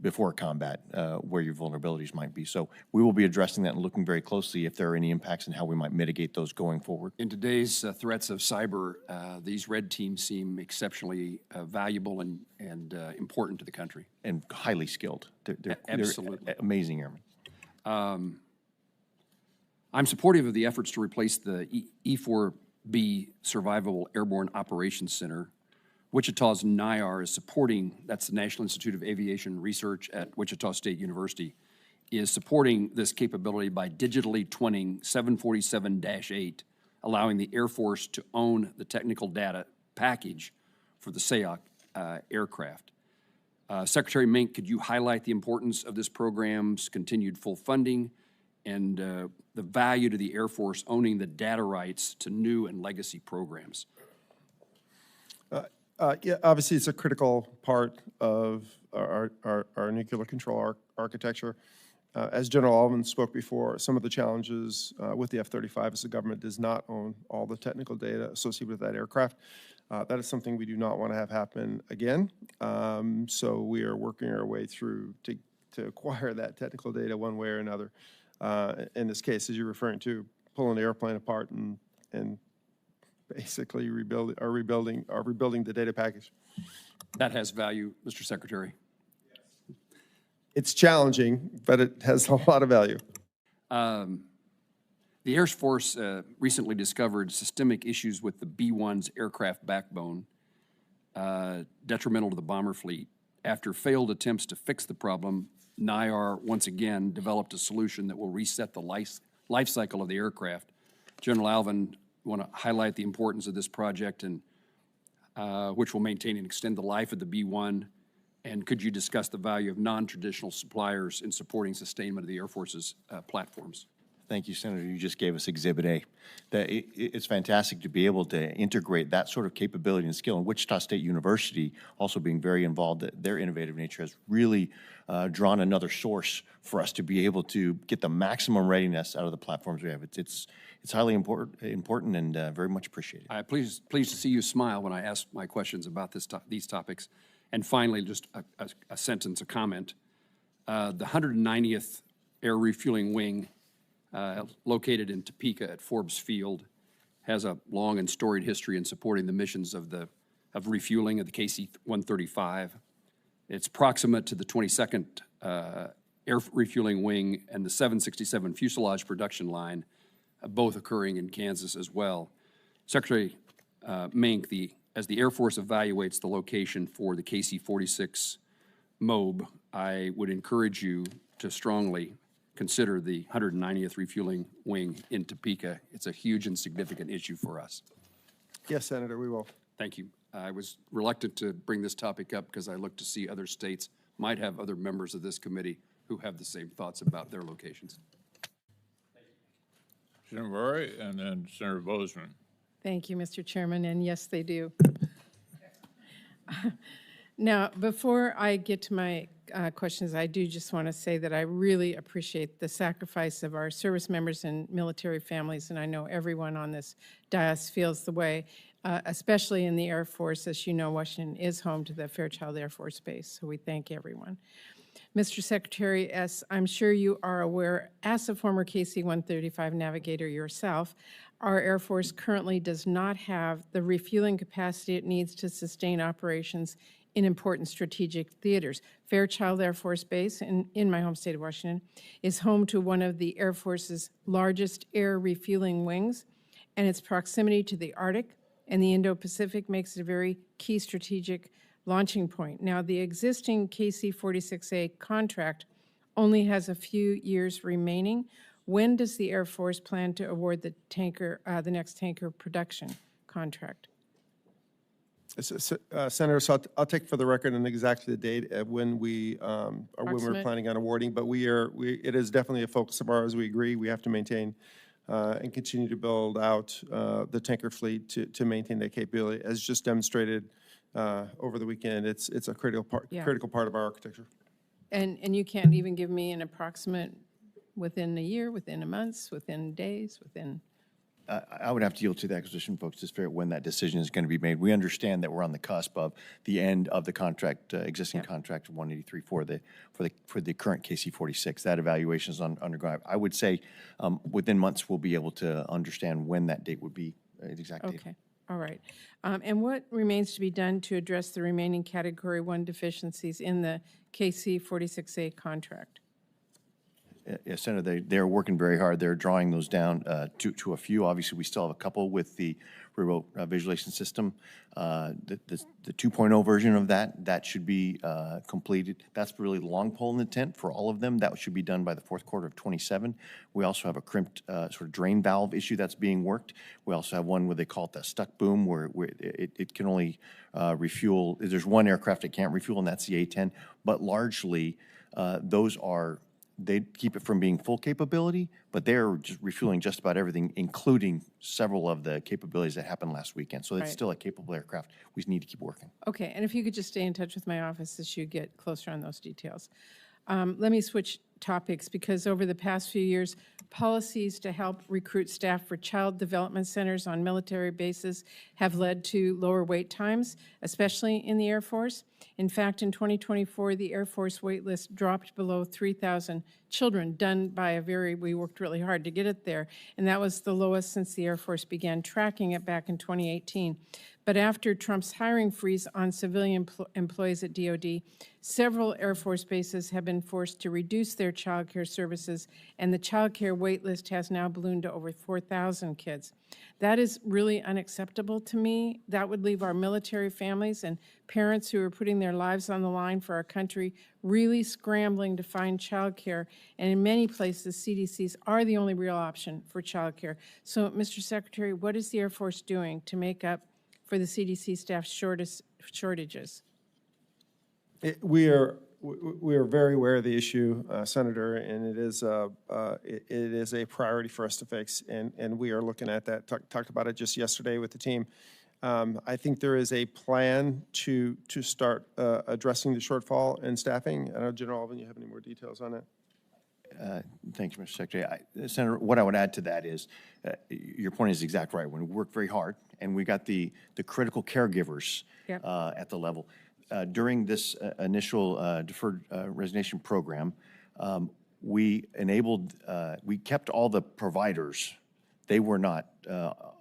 before combat where your vulnerabilities might be. So we will be addressing that and looking very closely if there are any impacts and how we might mitigate those going forward. In today's threats of cyber, these red teams seem exceptionally valuable and important to the country. And highly skilled. They're absolutely amazing airmen. I'm supportive of the efforts to replace the E4B Survivable Airborne Operations Center Wichita's NIAR is supporting, that's the National Institute of Aviation Research at Wichita State University, is supporting this capability by digitally twinning 747-8, allowing the Air Force to own the technical data package for the SAOC aircraft. Secretary Meink, could you highlight the importance of this program's continued full funding and the value to the Air Force owning the data rights to new and legacy programs? Yeah, obviously, it's a critical part of our nuclear control architecture. As General Allvin spoke before, some of the challenges with the F-35 is the government does not own all the technical data associated with that aircraft. That is something we do not want to have happen again. So we are working our way through to acquire that technical data one way or another. In this case, as you're referring to, pulling the airplane apart and basically rebuilding the data package. That has value, Mr. Secretary. It's challenging, but it has a lot of value. The Air Force recently discovered systemic issues with the B-1's aircraft backbone, detrimental to the bomber fleet. After failed attempts to fix the problem, NIAR once again developed a solution that will reset the life cycle of the aircraft. General Allvin, want to highlight the importance of this project and which will maintain and extend the life of the B-1. And could you discuss the value of non-traditional suppliers in supporting sustainment of the Air Force's platforms? Thank you, Senator. You just gave us Exhibit A. It's fantastic to be able to integrate that sort of capability and skill. And Wichita State University, also being very involved, their innovative nature has really drawn another source for us to be able to get the maximum readiness out of the platforms we have. It's highly important and very much appreciated. I'm pleased to see you smile when I ask my questions about these topics. And finally, just a sentence, a comment. The 190th Air Refueling Wing, located in Topeka at Forbes Field, has a long and storied history in supporting the missions of refueling of the KC-135. It's proximate to the 22nd Air Refueling Wing and the 767 fuselage production line, both occurring in Kansas as well. Secretary Meink, as the Air Force evaluates the location for the KC-46 MOB, I would encourage you to strongly consider the 190th Refueling Wing in Topeka. It's a huge and significant issue for us. Yes, Senator, we will. Thank you. I was reluctant to bring this topic up because I look to see other states might have other members of this committee who have the same thoughts about their locations. Senator Murray and then Senator Bozeman. Thank you, Mr. Chairman, and yes, they do. Now, before I get to my questions, I do just want to say that I really appreciate the sacrifice of our service members and military families, and I know everyone on this dais feels the way, especially in the Air Force. As you know, Washington is home to the Fairchild Air Force Base, so we thank everyone. Mr. Secretary, as I'm sure you are aware, as a former KC-135 navigator yourself, our Air Force currently does not have the refueling capacity it needs to sustain operations in important strategic theaters. Fairchild Air Force Base in my home state of Washington is home to one of the Air Force's largest air refueling wings, and its proximity to the Arctic and the Indo-Pacific makes it a very key strategic launching point. Now, the existing KC-46A contract only has a few years remaining. When does the Air Force plan to award the next tanker production contract? Senator, so I'll take for the record and exactly the date of when we're planning on awarding, but it is definitely a focus of ours. We agree we have to maintain and continue to build out the tanker fleet to maintain that capability. As just demonstrated over the weekend, it's a critical part of our architecture. And you can't even give me an approximate within a year, within a month, within days, within? I would have to yield to the acquisition folks to figure out when that decision is going to be made. We understand that we're on the cusp of the end of the contract, existing contract 183 for the current KC-46. That evaluation is undergoing. I would say within months we'll be able to understand when that date would be, the exact date. Okay, all right. And what remains to be done to address the remaining Category 1 deficiencies in the KC-46A contract? Senator, they're working very hard. They're drawing those down to a few. Obviously, we still have a couple with the remote visualization system. The 2.0 version of that should be completed. That's really the long pole in the tent for all of them. That should be done by the fourth quarter of '27. We also have a crimped sort of drain valve issue that's being worked. We also have one where they call it the stuck boom, where it can only refuel. There's one aircraft it can't refuel, and that's the A-10. But largely, those are, they keep it from being full capability, but they're just refueling just about everything, including several of the capabilities that happened last weekend. So it's Right. still a capable aircraft. We need to keep working. Okay, and if you could just stay in touch with my office as you get closer on those details. Let me switch topics, because over the past few years, policies to help recruit staff for child development centers on military bases have led to lower wait times, especially in the Air Force. In fact, in 2024, the Air Force wait list dropped below 3,000 children, done by we worked really hard to get it there, and that was the lowest since the Air Force began tracking it back in 2018. But after Trump's hiring freeze on civilian employees at DoD, several Air Force bases have been forced to reduce their child care services, and the child care wait list has now ballooned to over 4,000 kids. That is really unacceptable to me. That would leave our military families and parents who are putting their lives on the line for our country really scrambling to find child care. And in many places, CDCs are the only real option for child care. So, Mr. Secretary, what is the Air Force doing to make up for the CDC staff shortages? We are very aware of the issue, Senator, and it is a priority for us to fix, and we are looking at that. Talked about it just yesterday with the team. I think there is a plan to start addressing the shortfall in staffing. I know, General Allvin, you have any more details on it? Thank you, Mr. Secretary. Senator, what I would add to that is, your point is exactly right. We work very hard, and we got the critical caregivers Yep. At the level. During this initial deferred resignation program, we kept all the providers. They were not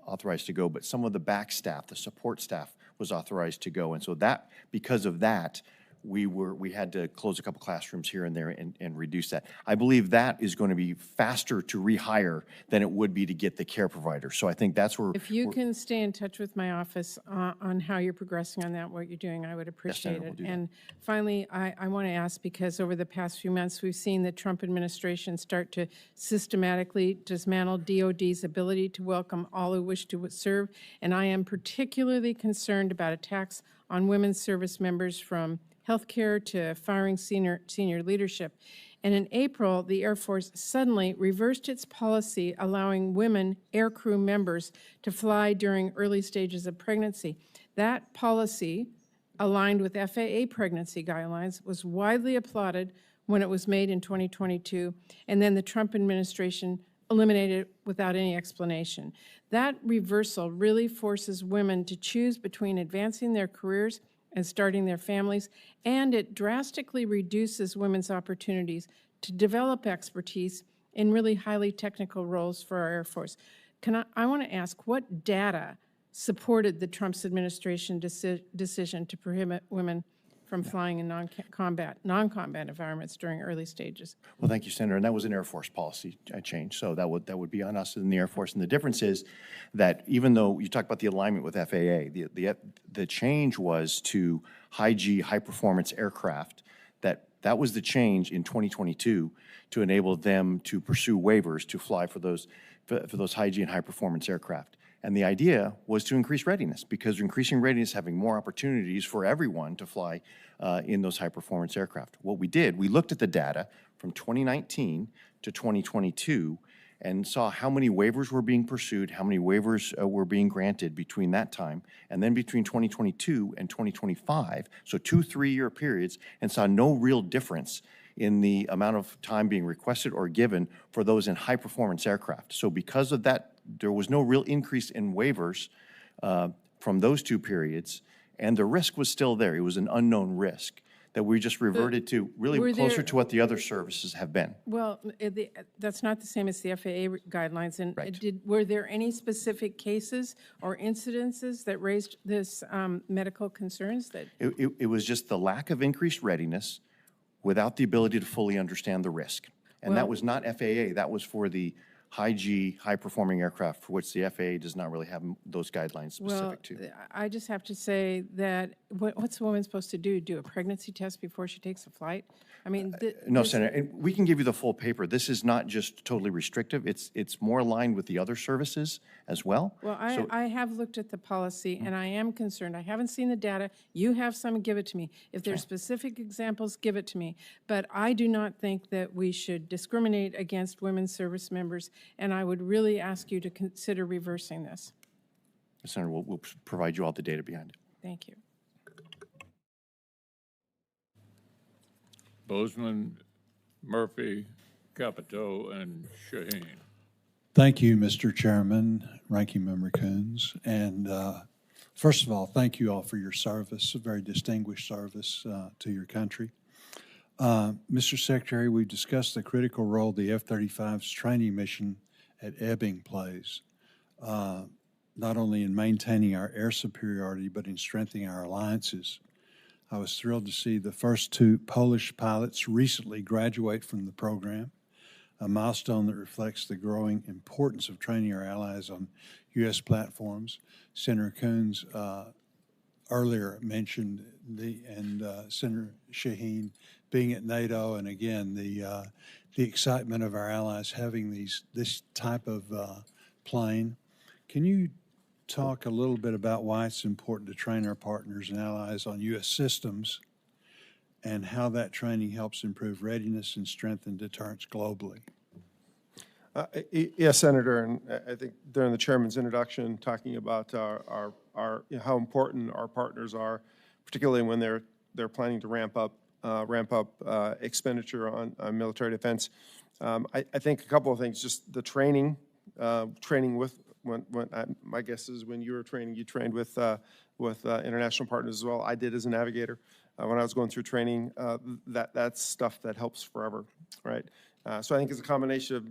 authorized to go, but some of the back staff, the support staff, was authorized to go. And so that, because of that, we had to close a couple classrooms here and there and reduce that. I believe that is going to be faster to rehire than it would be to get the care provider. So I think that's where. If you can stay in touch with my office on how you're progressing on that, what you're doing, I would appreciate Senator, we'll it. do that. And finally, I want to ask, because over the past few months, we've seen the Trump administration start to systematically dismantle DOD's ability to welcome all who wish to serve, and I am particularly concerned about attacks on women's service members, from healthcare to firing senior leadership. And in April, the Air Force suddenly reversed its policy allowing women aircrew members to fly during early stages of pregnancy. That policy, aligned with FAA pregnancy guidelines, was widely applauded when it was made in 2022, and then the Trump administration eliminated it without any explanation. That reversal really forces women to choose between advancing their careers and starting their families, and it drastically reduces women's opportunities to develop expertise in really highly technical roles for our Air Force. I want to ask, what data supported the Trump's administration decision to prohibit women from flying in non-combat environments during early stages? Well, thank you, Senator. And that was an Air Force policy change. So that would be on us in the Air Force. And the difference is that even though you talk about the alignment with FAA, the change was to high-performance aircraft. That was the change in 2022 to enable them to pursue waivers to fly for those high-G and high-performance aircraft. And the idea was to increase readiness, because increasing readiness, having more opportunities for everyone to fly in those high-performance aircraft. What we did, we looked at the data from 2019 to 2022 and saw how many waivers were being pursued, how many waivers were being granted between that time, and then between 2022 and 2025, so 2 3-year periods, and saw no real difference in the amount of time being requested or given for those in high-performance aircraft. So because of that, there was no real increase in waivers from those 2 periods, and the risk was still there. It was an unknown risk that we just reverted to really closer to what the other services have been. Well, that's not the same as the FAA guidelines. And Right. Were there any specific cases or incidences that raised this medical concerns? It was just the lack of increased readiness without the ability to fully understand the risk. And that was not FAA, that was for the high G, high-performing aircraft, for which the FAA does not really have those guidelines specific to. Well, I just have to say that what's a woman supposed to do? Do a pregnancy test before she takes a flight? I mean, No, Senator, and we can give you the full paper. This is not just totally restrictive. It's more aligned with the other services as well. Well, I have looked at the policy, and I am concerned. I haven't seen the data. You have some, give it to me. If there's specific examples, give it to me. But I do not think that we should discriminate against women service members, and I would really ask you to consider reversing this. Senator, we'll provide you all the data behind it. Thank you. Bozeman, Murphy, Capito, and Shaheen. Thank you, Mr. Chairman, Ranking Member Coons. And first of all, thank you all for your service, a very distinguished service to your country. Mr. Secretary, we've discussed the critical role the F-35's training mission at Ebbing plays, not only in maintaining our air superiority, but in strengthening our alliances. I was thrilled to see the first 2 Polish pilots recently graduate from the program, a milestone that reflects the growing importance of training our allies on U.S. platforms. Senator Coons earlier mentioned Senator Shaheen being at NATO, and again, the excitement of our allies having this type of plane. Can you talk a little bit about why it's important to train our partners and allies on U.S. systems and how that training helps improve readiness and strengthen deterrence globally? Yes, Senator, and I think during the chairman's introduction, talking about our how important our partners are, particularly when they're planning to ramp up expenditure on military defense. I think a couple of things, just the training with. My guess is when you were training, you trained with international partners as well. I did as a navigator when I was going through training. That's stuff that helps forever, right? So I think it's a combination of,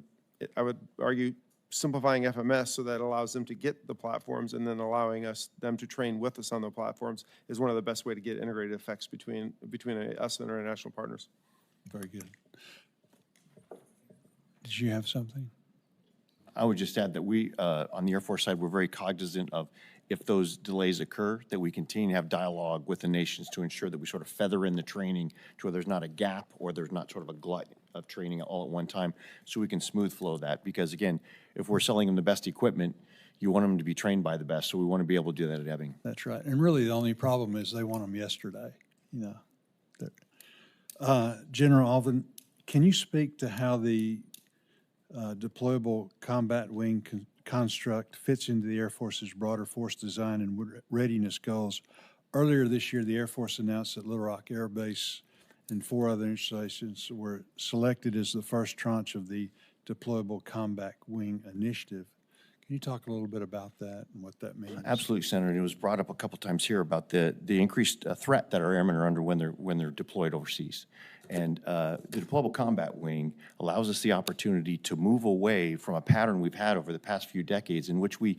I would argue, simplifying FMS so that allows them to get the platforms, and then allowing them to train with us on the platforms is one of the best way to get integrated effects between us and our international partners. Very good. Did you have something? I would just add that we, on the Air Force side, we're very cognizant of if those delays occur, that we continue to have dialogue with the nations to ensure that we sort of feather in the training to where there's not a gap or there's not sort of a glut of training all at one time, so we can smooth flow that. Because again, if we're selling them the best equipment, you want them to be trained by the best, so we want to be able to do that at Ebbing. That's right. And really the only problem is they want them yesterday, you know. General Allvin, can you speak to how the deployable combat wing construct fits into the Air Force's broader force design and readiness goals? Earlier this year, the Air Force announced that Little Rock Air Base and 4 other installations were selected as the first tranche of the deployable combat wing initiative. Can you talk a little bit about that and what that means? Absolutely, Senator. It was brought up a couple times here about the increased threat that our airmen are under when they're deployed overseas. And the deployable combat wing allows us the opportunity to move away from a pattern we've had over the past few decades in which we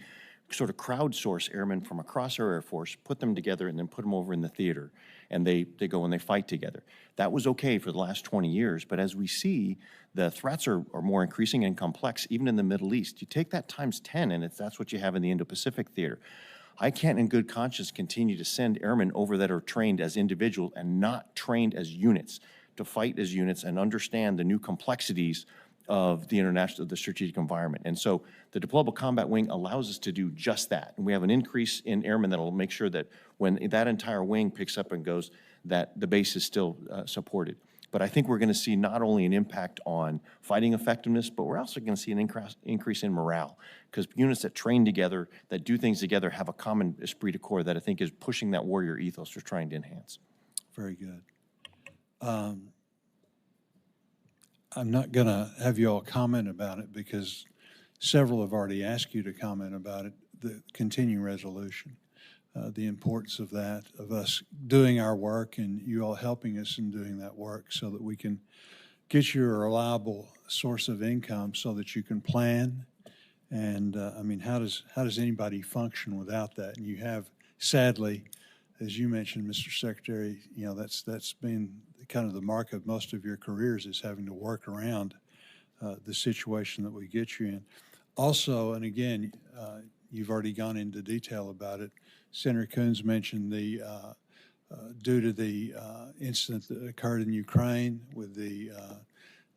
sort of crowdsource airmen from across our Air Force, put them together, and then put them over in the theater. And they go and they fight together. That was okay for the last 20 years, but as we see, the threats are more increasing and complex, even in the Middle East. You take that times 10, and that's what you have in the Indo-Pacific theater. I can't in good conscience continue to send airmen over that are trained as individuals and not trained as units, to fight as units and understand the new complexities of the strategic environment. And so the deployable combat wing allows us to do just that. And we have an increase in airmen that will make sure that when that entire wing picks up and goes, that the base is still supported. But I think we're going to see not only an impact on fighting effectiveness, but we're also going to see an increase in morale, because units that train together, that do things together, have a common esprit de corps that I think is pushing that warrior ethos we're trying to enhance. Very good. I'm not going to have you all comment about it because several have already asked you to comment about it, the continuing resolution, the importance of that, of us doing our work and you all helping us in doing that work so that we can get you a reliable source of income so that you can plan. And I mean, how does anybody function without that? And you have, sadly, as you mentioned, Mr. Secretary, you know, that's been kind of the mark of most of your careers, is having to work around the situation that we get you in. Also, and again, you've already gone into detail about it. Senator Coons mentioned the due to the incident that occurred in Ukraine with the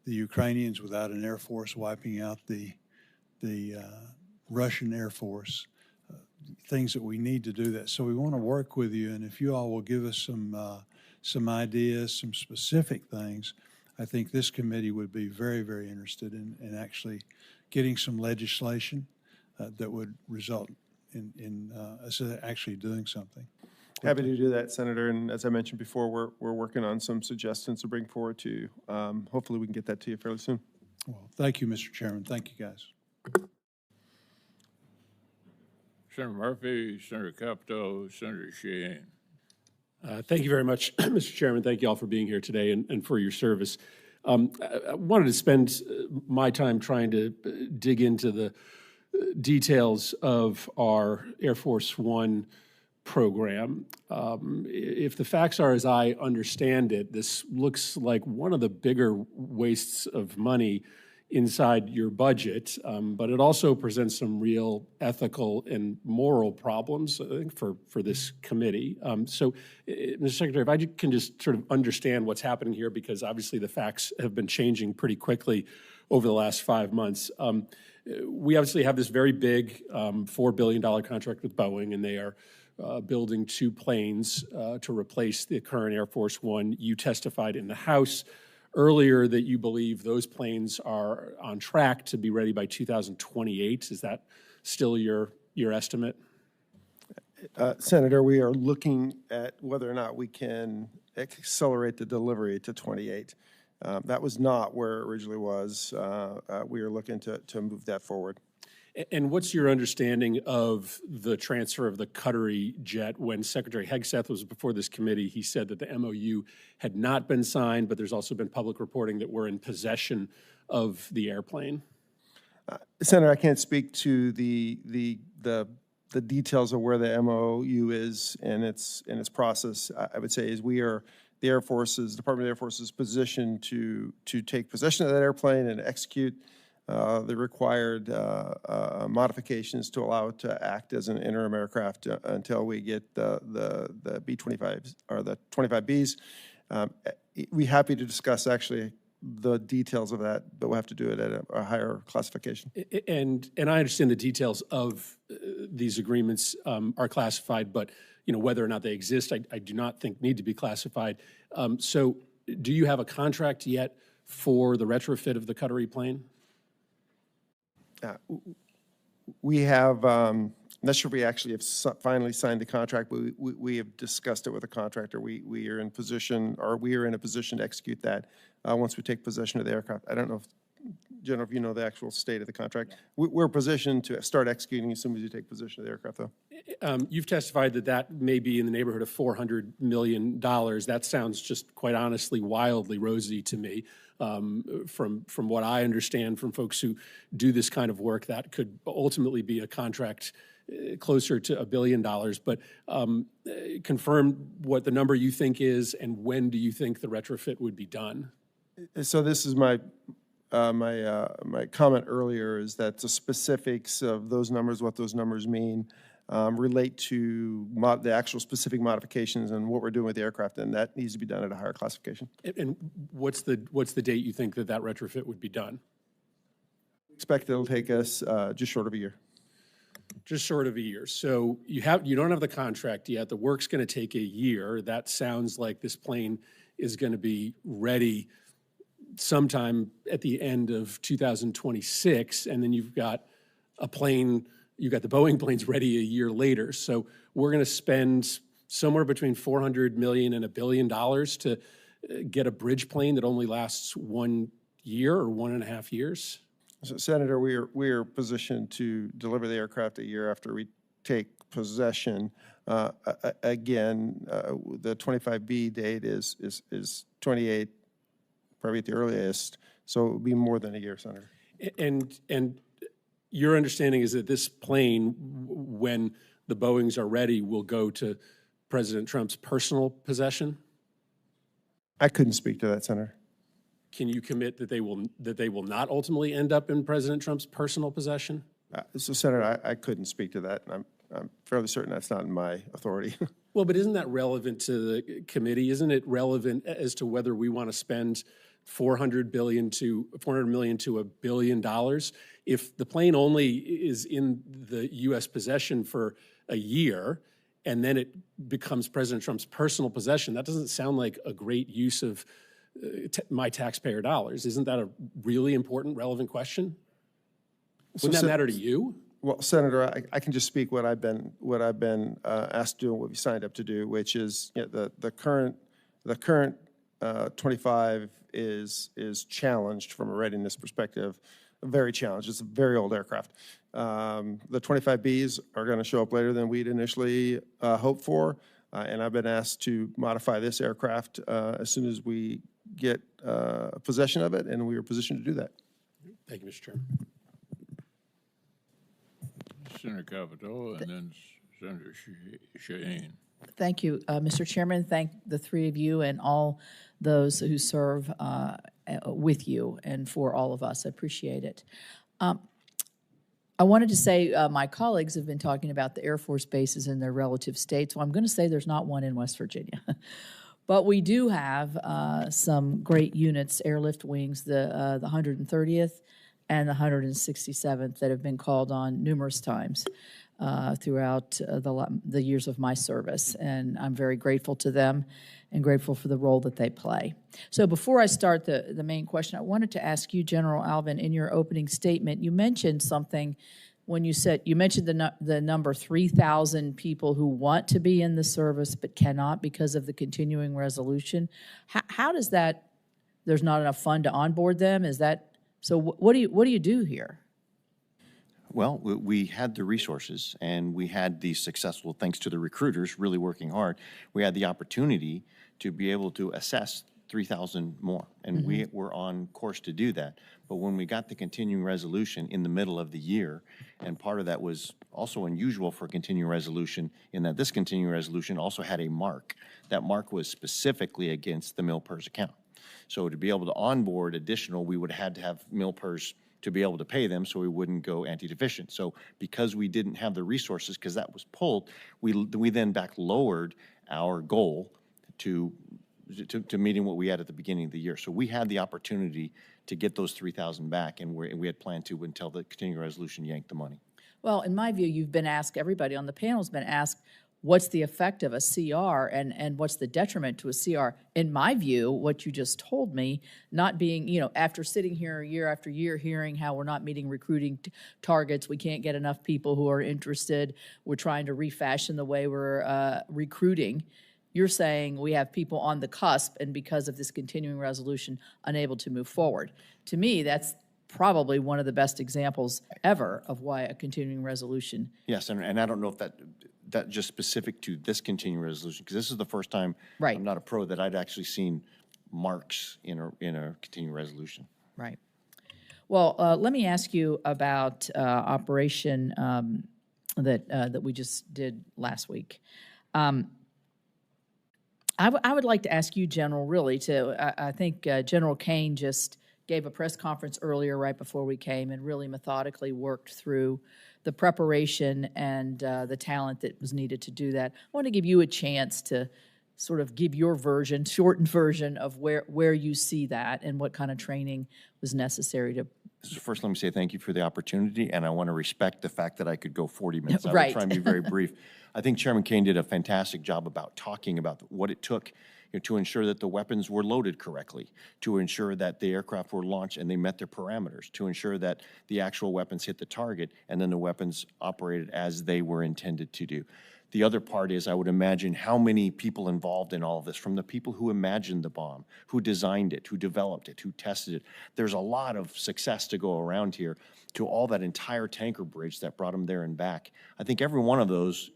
Ukrainians without an air force wiping out the Russian Air Force, things that we need to do that. So we want to work with you, and if you all will give us some ideas, some specific things, I think this committee would be very, very interested in actually getting some legislation that would result in us actually doing something. Happy to do that, Senator. And as I mentioned before, we're working on some suggestions to bring forward to you. Hopefully we can get that to you fairly soon. Well, thank you, Mr. Chairman. Thank you, guys. Senator Murphy, Senator Capito, Senator Sheehan. Thank you very much, Mr. Chairman. Thank you all for being here today and for your service. I wanted to spend my time trying to dig into the details of our Air Force One program. If the facts are as I understand it, this looks like one of the bigger wastes of money inside your budget, but it also presents some real ethical and moral problems, I think, for this committee. So, Mr. Secretary, if I can just sort of understand what's happening here, because obviously the facts have been changing pretty quickly over the last 5 months. We obviously have this very big $4 billion contract with Boeing, and they are building 2 planes to replace the current Air Force One. You testified in the House earlier that you believe those planes are on track to be ready by 2028. Is that still your estimate? Senator, we are looking at whether or not we can accelerate the delivery to 28. That was not where it originally was. We are looking to move that forward. And what's your understanding of the transfer of the Qatari jet? When Secretary Hegseth was before this committee, he said that the MOU had not been signed, but there's also been public reporting that we're in possession of the airplane. Senator, I can't speak to the details of where the MOU is in its process. I would say is the Air Force's Department of Air Force's position to take possession of that airplane and execute the required modifications to allow it to act as an interim aircraft until we get the B-25s or the 25Bs. We're happy to discuss actually the details of that, but we'll have to do it at a higher classification. And I understand the details of these agreements are classified, but whether or not they exist, I do not think need to be classified. So do you have a contract yet for the retrofit of the Qatari plane? We have, I'm not sure if we actually have finally signed the contract, but we have discussed it with a contractor. We are in position, or we are in a position to execute that once we take possession of the aircraft. I don't know, General, if you know the actual state of the contract. We're positioned to start executing as soon as you take possession of the aircraft, though. You've testified that may be in the neighborhood of $400 million. That sounds just quite honestly wildly rosy to me. From what I understand from folks who do this kind of work, that could ultimately be a contract closer to $1 billion. But confirm what the number you think is, and when do you think the retrofit would be done? So this is my comment earlier, is that the specifics of those numbers, what those numbers mean, relate to the actual specific modifications and what we're doing with the aircraft, and that needs to be done at a higher classification. And what's the date you think that retrofit would be done? Expect it'll take us just short of a year. Just short of a year. So you don't have the contract yet. The work's going to take a year. That sounds like this plane is going to be ready sometime at the end of 2026, and then you've got a plane. You got the Boeing planes ready a year later. So we're going to spend somewhere between $400 million and $1 billion to get a bridge plane that only lasts 1 year or 1.5 years. So, Senator, we are positioned to deliver the aircraft a year after we take possession. Again, the 25B date is 28, probably at the earliest. So it would be more than a year, Senator. And your understanding is that this plane, when the Boeings are ready, will go to President Trump's personal possession? I couldn't speak to that, Senator. can you commit that they will not ultimately end up in President Trump's personal possession? So Senator, I couldn't speak to that. I'm fairly certain that's not in my authority. Well, but isn't that relevant to the committee? Isn't it relevant as to whether we want to spend $400 million to $1 billion? If the plane only is in the U.S. possession for a year and then it becomes President Trump's personal possession, that doesn't sound like a great use of my taxpayer dollars. Isn't that a really important, relevant question? Wouldn't that matter to you? Well, Senator, I can just speak what I've been asked to do and what we signed up to do, which is, you know, the current 25 is challenged from a readiness perspective, very challenged. It's a very old aircraft. The 25Bs are going to show up later than we'd initially hoped for, and I've been asked to modify this aircraft as soon as we get possession of it, and we are positioned to do that. Thank you, Mr. Chairman. Senator Capito, and then Senator Shaheen. Thank you, Mr. Chairman. Thank the three of you and all those who serve with you and for all of us. I appreciate it. I wanted to say my colleagues have been talking about the Air Force bases in their relative states. Well, I'm going to say there's not one in West Virginia. But we do have some great units, airlift wings, the 130th and the 167th that have been called on numerous times throughout the years of my service. And I'm very grateful to them and grateful for the role that they play. So before I start the main question, I wanted to ask you, General Allvin, in your opening statement, you mentioned something when you mentioned the number 3,000 people who want to be in the service but cannot because of the continuing resolution. How does that, there's not enough fund to onboard them? Is that, so what do you do here? Well, we had the resources and we had the successful, thanks to the recruiters really working hard, we had the opportunity to be able to assess 3,000 more. And we were on course to do that. But when we got the continuing resolution in the middle of the year, and part of that was also unusual for a continuing resolution in that this continuing resolution also had a mark. That mark was specifically against the MilPERS account. So to be able to onboard additional, we would have had to have MilPERS to be able to pay them so we wouldn't go anti-deficient. So because we didn't have the resources, because that was pulled, we then back lowered our goal to meeting what we had at the beginning of the year. So we had the opportunity to get those 3,000 back, and we had planned to until the continuing resolution yanked the money. Well, in my view, you've been asked, everybody on the panel has been asked, what's the effect of a CR and what's the detriment to a CR? In my view, what you just told me, not being, you know, after sitting here year after year hearing how we're not meeting recruiting targets, we can't get enough people who are interested, we're trying to refashion the way we're recruiting. You're saying we have people on the cusp and because of this continuing resolution, unable to move forward. To me, that's probably one of the best examples ever of why a continuing resolution. Yes, and I don't know if that just specific to this continuing resolution, because this is the first time Right. I'm not a pro that I'd actually seen marks in a continuing resolution. Right. Well, let me ask you about operation that we just did last week. I would like to ask you, General, really, I think General Kane just gave a press conference earlier right before we came and really methodically worked through the preparation and the talent that was needed to do that. I want to give you a chance to sort of give your version, shortened version of where you see that and what kind of training was necessary to. So first, let me say thank you for the opportunity, and I want to respect the fact that I could go 40 minutes. I Right. will try and be very brief. I think Chairman Kane did a fantastic job about talking about what it took to ensure that the weapons were loaded correctly, to ensure that the aircraft were launched and they met their parameters, to ensure that the actual weapons hit the target and then the weapons operated as they were intended to do. The other part is I would imagine how many people involved in all of this, from the people who imagined the bomb, who designed it, who developed it, who tested it. There's a lot of success to go around here, to all that entire tanker bridge that brought them there and back. I think every one of those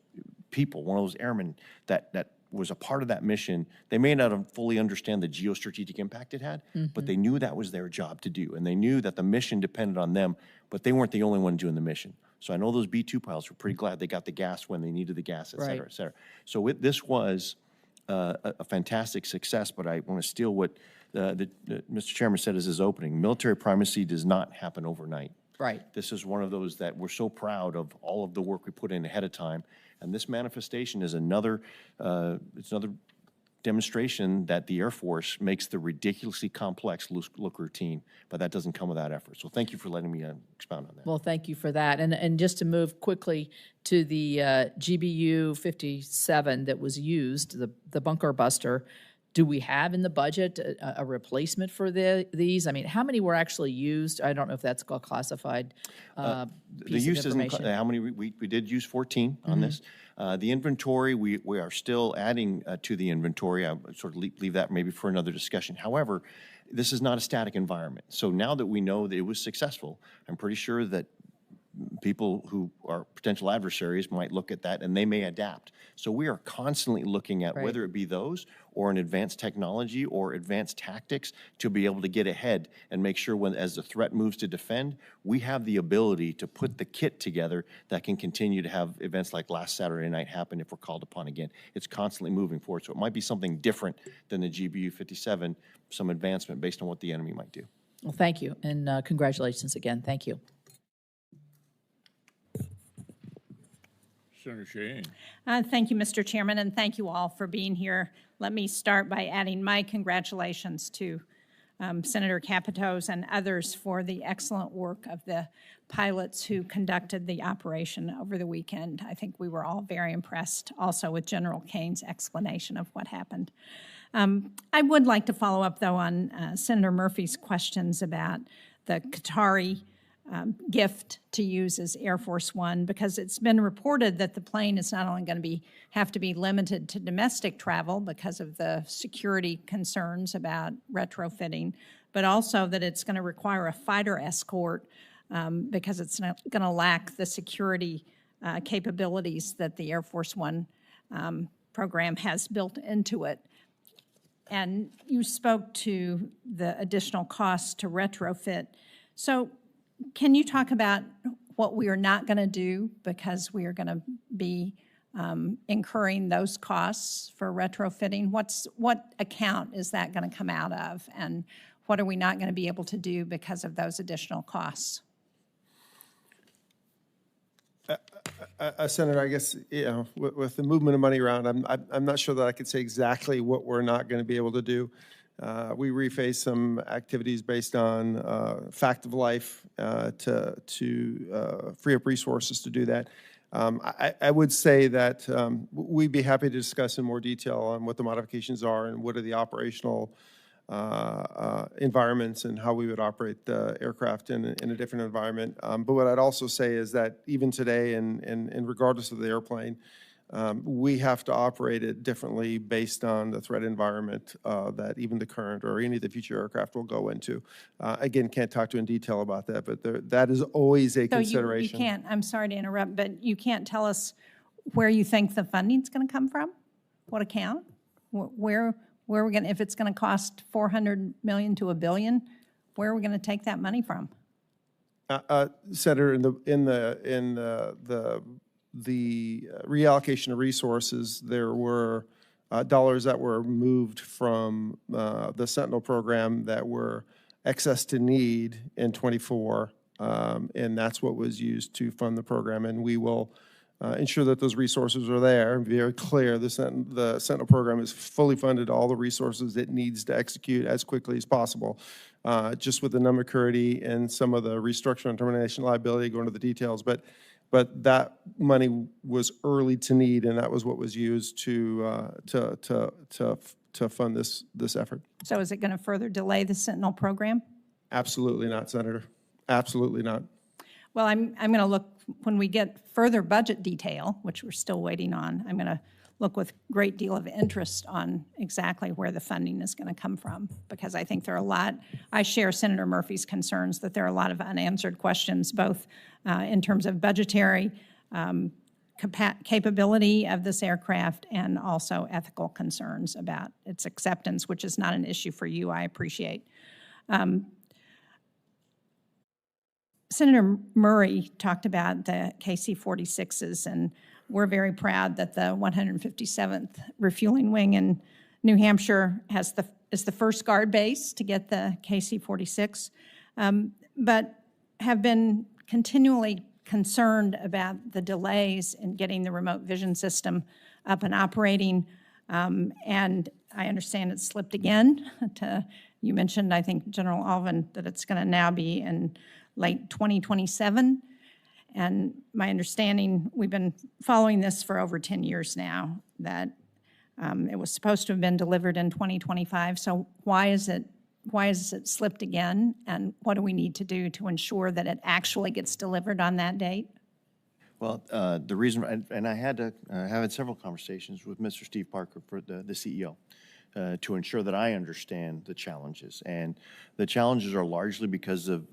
people, one of those airmen that was a part of that mission, they may not have fully understand the geostrategic impact it had, but they knew that was their job to do. And they knew that the mission depended on them, but they weren't the only one doing the mission. So I know those B-2 pilots were pretty glad they got the gas when they needed the gas, et cetera, et cetera. So this was a fantastic success, but I want to steal what Mr. Chairman said as his opening, military primacy does not happen overnight. Right. This is one of those that we're so proud of all of the work we put in ahead of time. And this manifestation is another, it's another demonstration that the Air Force makes the ridiculously complex look routine, but that doesn't come without effort. So thank you for letting me expound on that. Well, thank you for that. And just to move quickly to the GBU 57 that was used, the bunker buster, do we have in the budget a replacement for these? I mean, how many were actually used? I don't know if that's classified The piece use of isn't, information. how many, we did use 14 on this. The inventory, we are still adding to the inventory. I sort of leave that maybe for another discussion. However, this is not a static environment. So now that we know that it was successful, I'm pretty sure that people who are potential adversaries might look at that and they may adapt. So we are constantly looking at whether it be those or an advanced technology or advanced tactics to be able to get ahead and make sure when, as the threat moves to defend, we have the ability to put the kit together that can continue to have events like last Saturday night happen if we're called upon again. It's constantly moving forward. So it might be something different than the GBU 57, some advancement based on what the enemy might do. Well, thank you, and congratulations again. Thank you. Senator Shaheen. Thank you, Mr. Chairman, and thank you all for being here. Let me start by adding my congratulations to Senator Capitos and others for the excellent work of the pilots who conducted the operation over the weekend. I think we were all very impressed also with General Kane's explanation of what happened. I would like to follow up, though, on Senator Murphy's questions about the Qatari gift to use as Air Force One, because it's been reported that the plane is not only going to have to be limited to domestic travel because of the security concerns about retrofitting, but also that it's going to require a fighter escort because it's not going to lack the security capabilities that the Air Force One program has built into it. And you spoke to the additional costs to retrofit. So can you talk about what we are not going to do because we are going to be incurring those costs for retrofitting? What account is that going to come out of? And what are we not going to be able to do because of those additional costs? Senator, I guess, with the movement of money around, I'm not sure that I could say exactly what we're not going to be able to do. We rephase some activities based on fact of life to free up resources to do that. I would say that we'd be happy to discuss in more detail on what the modifications are and what are the operational environments and how we would operate the aircraft in a different environment. But what I'd also say is that even today, and regardless of the airplane, we have to operate it differently based on the threat environment that even the current or any of the future aircraft will go into. Again, can't talk to in detail about that, but that is always a consideration. So you can't, I'm sorry to interrupt, but you can't tell us where you think the funding's going to come from? What account? Where are we going to, if it's going to cost $400 million to $1 billion, where are we going to take that money from? Senator, in the reallocation of resources, there were dollars that were moved from the Sentinel program that were excess to need in '24, and that's what was used to fund the program. And we will ensure that those resources are there and be very clear. The Sentinel program is fully funded, all the resources it needs to execute as quickly as possible. Just with the number curity and some of the restructuring and termination liability, go into the details, but that money was early to need, and that was what was used to fund this effort. So is it going to further delay the Sentinel program? Absolutely not, Senator. Absolutely not. Well, I'm going to look, when we get further budget detail, which we're still waiting on, I'm going to look with great deal of interest on exactly where the funding is going to come from, because I think there are a lot, I share Senator Murphy's concerns that there are a lot of unanswered questions, both in terms of budgetary capability of this aircraft and also ethical concerns about its acceptance, which is not an issue for you, I appreciate. Senator Murray talked about the KC-46s, and we're very proud that the 157th Refueling Wing in New Hampshire is the first guard base to get the KC-46, but have been continually concerned about the delays in getting the remote vision system up and operating. And I understand it's slipped again you mentioned, I think, General Allvin, that it's going to now be in late 2027. And my understanding, we've been following this for over 10 years now, that it was supposed to have been delivered in 2025. So why is it slipped again? And what do we need to do to ensure that it actually gets delivered on that date? Well, the reason, and I had several conversations with Mr. Steve Parker, for the CEO, to ensure that I understand the challenges. And the challenges are largely because of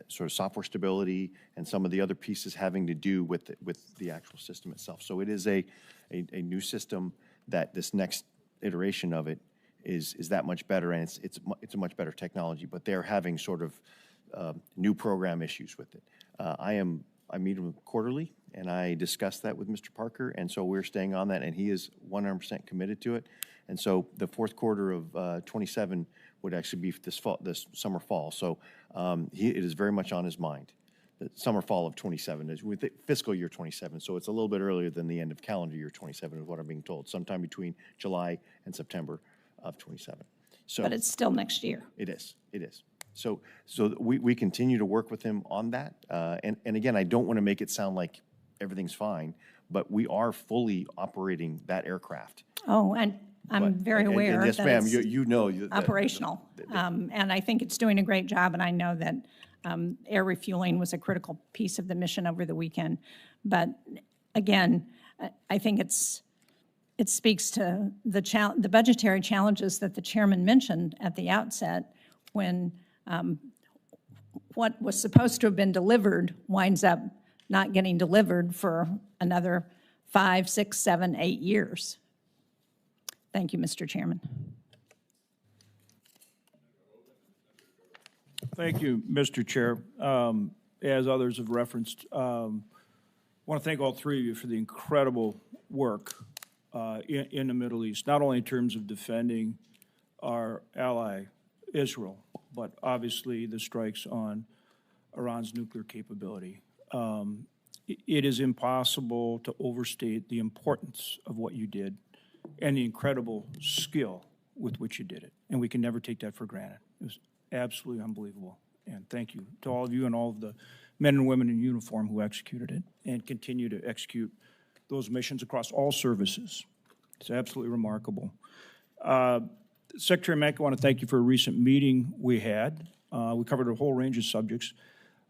sort of software stability and some of the other pieces having to do with the actual system itself. So it is a new system that this next iteration of it is that much better, and it's a much better technology, but they're having sort of new program issues with it. I meet with him quarterly, and I discussed that with Mr. Parker, and so we're staying on that, and he is 100% committed to it. And so the fourth quarter of 27 would actually be this summer, fall. So it is very much on his mind. The summer, fall of 27 is with fiscal year 27, so it's a little bit earlier than the end of calendar year 27 is what I'm being told, sometime between July and September of 27. So, but it's still next year. It is. So we continue to work with him on that. And again, I don't want to make it sound like everything's fine, but we are fully operating that aircraft. Oh, and I'm very aware yes, that ma'am, it's you know operational. And I think it's doing a great job, and I know that air refueling was a critical piece of the mission over the weekend. But again, I think it speaks to the budgetary challenges that the chairman mentioned at the outset, when what was supposed to have been delivered winds up not getting delivered for another 5, 6, 7, 8 years. Thank you, Mr. Chairman. Thank you, Mr. Chair. As others have referenced, I want to thank all three of you for the incredible work in the Middle East, not only in terms of defending our ally, Israel, but obviously the strikes on Iran's nuclear capability. It is impossible to overstate the importance of what you did and the incredible skill with which you did it. And we can never take that for granted. It was absolutely unbelievable. And thank you to all of you and all of the men and women in uniform who executed it and continue to execute those missions across all services. It's absolutely remarkable. Secretary Meink, I want to thank you for a recent meeting we had. We covered a whole range of subjects,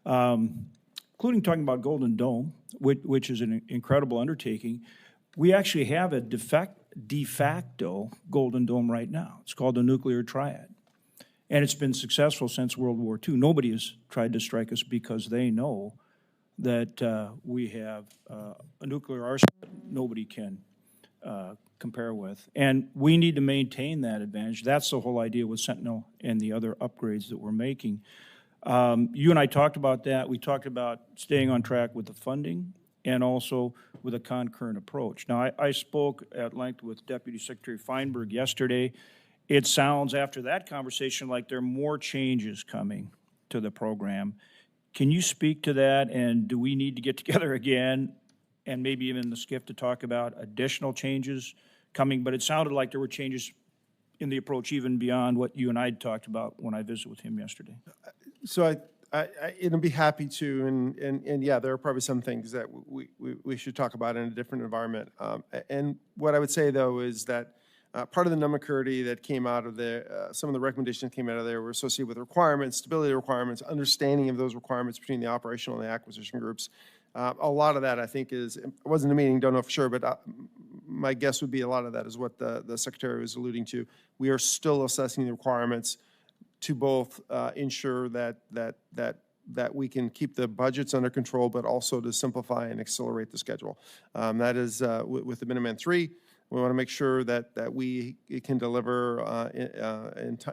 including talking about Golden Dome, which is an incredible undertaking. We actually have a de facto Golden Dome right now. It's called the Nuclear Triad. And it's been successful since World War II. Nobody has tried to strike us because they know that we have a nuclear arsenal that nobody can compare with. And we need to maintain that advantage. That's the whole idea with Sentinel and the other upgrades that we're making. You and I talked about that. We talked about staying on track with the funding and also with a concurrent approach. Now, I spoke at length with Deputy Secretary Feinberg yesterday. It sounds after that conversation like there are more changes coming to the program. Can you speak to that, and do we need to get together again and maybe even in the SCIF to talk about additional changes coming? But it sounded like there were changes in the approach even beyond what you and I talked about when I visited with him yesterday. So I'd be happy to, and yeah, there are probably some things that we should talk about in a different environment. And what I would say, though, is that part of the nomenclature that came out of there, some of the recommendations that came out of there were associated with requirements, stability requirements, understanding of those requirements between the operational and the acquisition groups. A lot of that, I think, I wasn't in the meeting, don't know for sure, but my guess would be a lot of that is what the Secretary was alluding to. We are still assessing the requirements to both ensure that we can keep the budgets under control, but also to simplify and accelerate the schedule. That is with the Minuteman III. We want to make sure that we can deliver